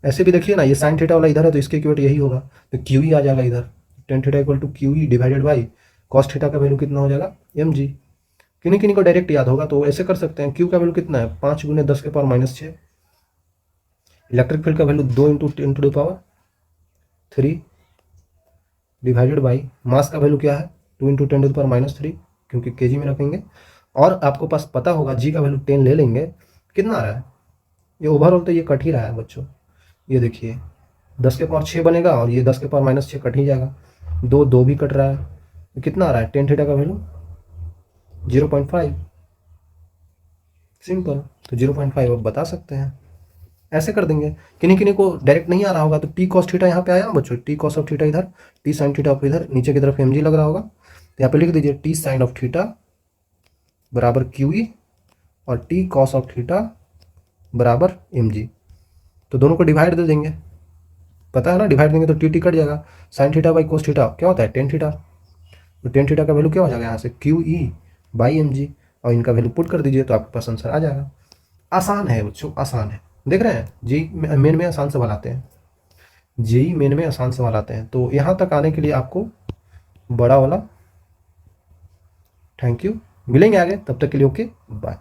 A: ऐसे भी देखिए ना, ये साइन थीटा वाला इधर है तो इसके इक्वल यही होगा, तो क्यू ही आ जाएगा इधर, tan theta equal to q ही डिवाइडेड बाई कॉस थीटा का वैल्यू कितना हो जाएगा mg। किन्हीं किन्हीं को डायरेक्ट याद होगा तो ऐसे कर सकते हैं, क्यू का वैल्यू कितना है 5 × 10⁻⁻6, इलेक्ट्रिक फील्ड का वैल्यू 2 × 10⁻³ डिवाइडेड बाई मास का वैल्यू क्या है 2 × 10⁻³ क्योंकि केजी में रखेंगे, और आपको पास पता होगा जी का वैल्यू 10 ले लेंगे, कितना आ रहा है, ये ओवरऑल तो ये कट ही रहा है बच्चों, ये देखिए 10⁻6 बनेगा और ये 10⁻6 कट ही जाएगा, 2 भी कट रहा है, तो कितना आ रहा है टेन थीटा का वैल्यू 0.5, सिंपल, तो 0.5 आप बता सकते हैं, ऐसे कर देंगे। किन्हीं किन्हीं को डायरेक्ट नहीं आ रहा होगा तो टी कॉस थीटा यहाँ पे आया ना बच्चों, टी कॉस ऑफ थीटा इधर, टी साइन थीटा ऑफ इधर, नीचे की तरफ mg लग रहा होगा, तो यहाँ पे लिख दीजिए टी साइन ऑफ थीटा बराबर QE और टी कॉस ऑफ थीटा बराबर mg, तो दोनों को डिवाइड दे देंगे, पता है ना, डिवाइड देंगे तो टी कट जाएगा, sine theta by cos theta क्या होता है टेन थीटा, तो टेन थीटा का वैल्यू क्या हो जाएगा यहाँ से QE/mg, और इनका वैल्यू पुट कर दीजिए तो आपके पास आंसर आ जाएगा। आसान है बच्चों, आसान है, देख रहे हैं जी मेन में आसान सवाल आते हैं, जेई मेन में आसान सवाल आते हैं, तो यहाँ तक आने के लिए आपको बड़ा वाला थैंक यू, मिलेंगे आगे, तब तक के लिए ओके बाय।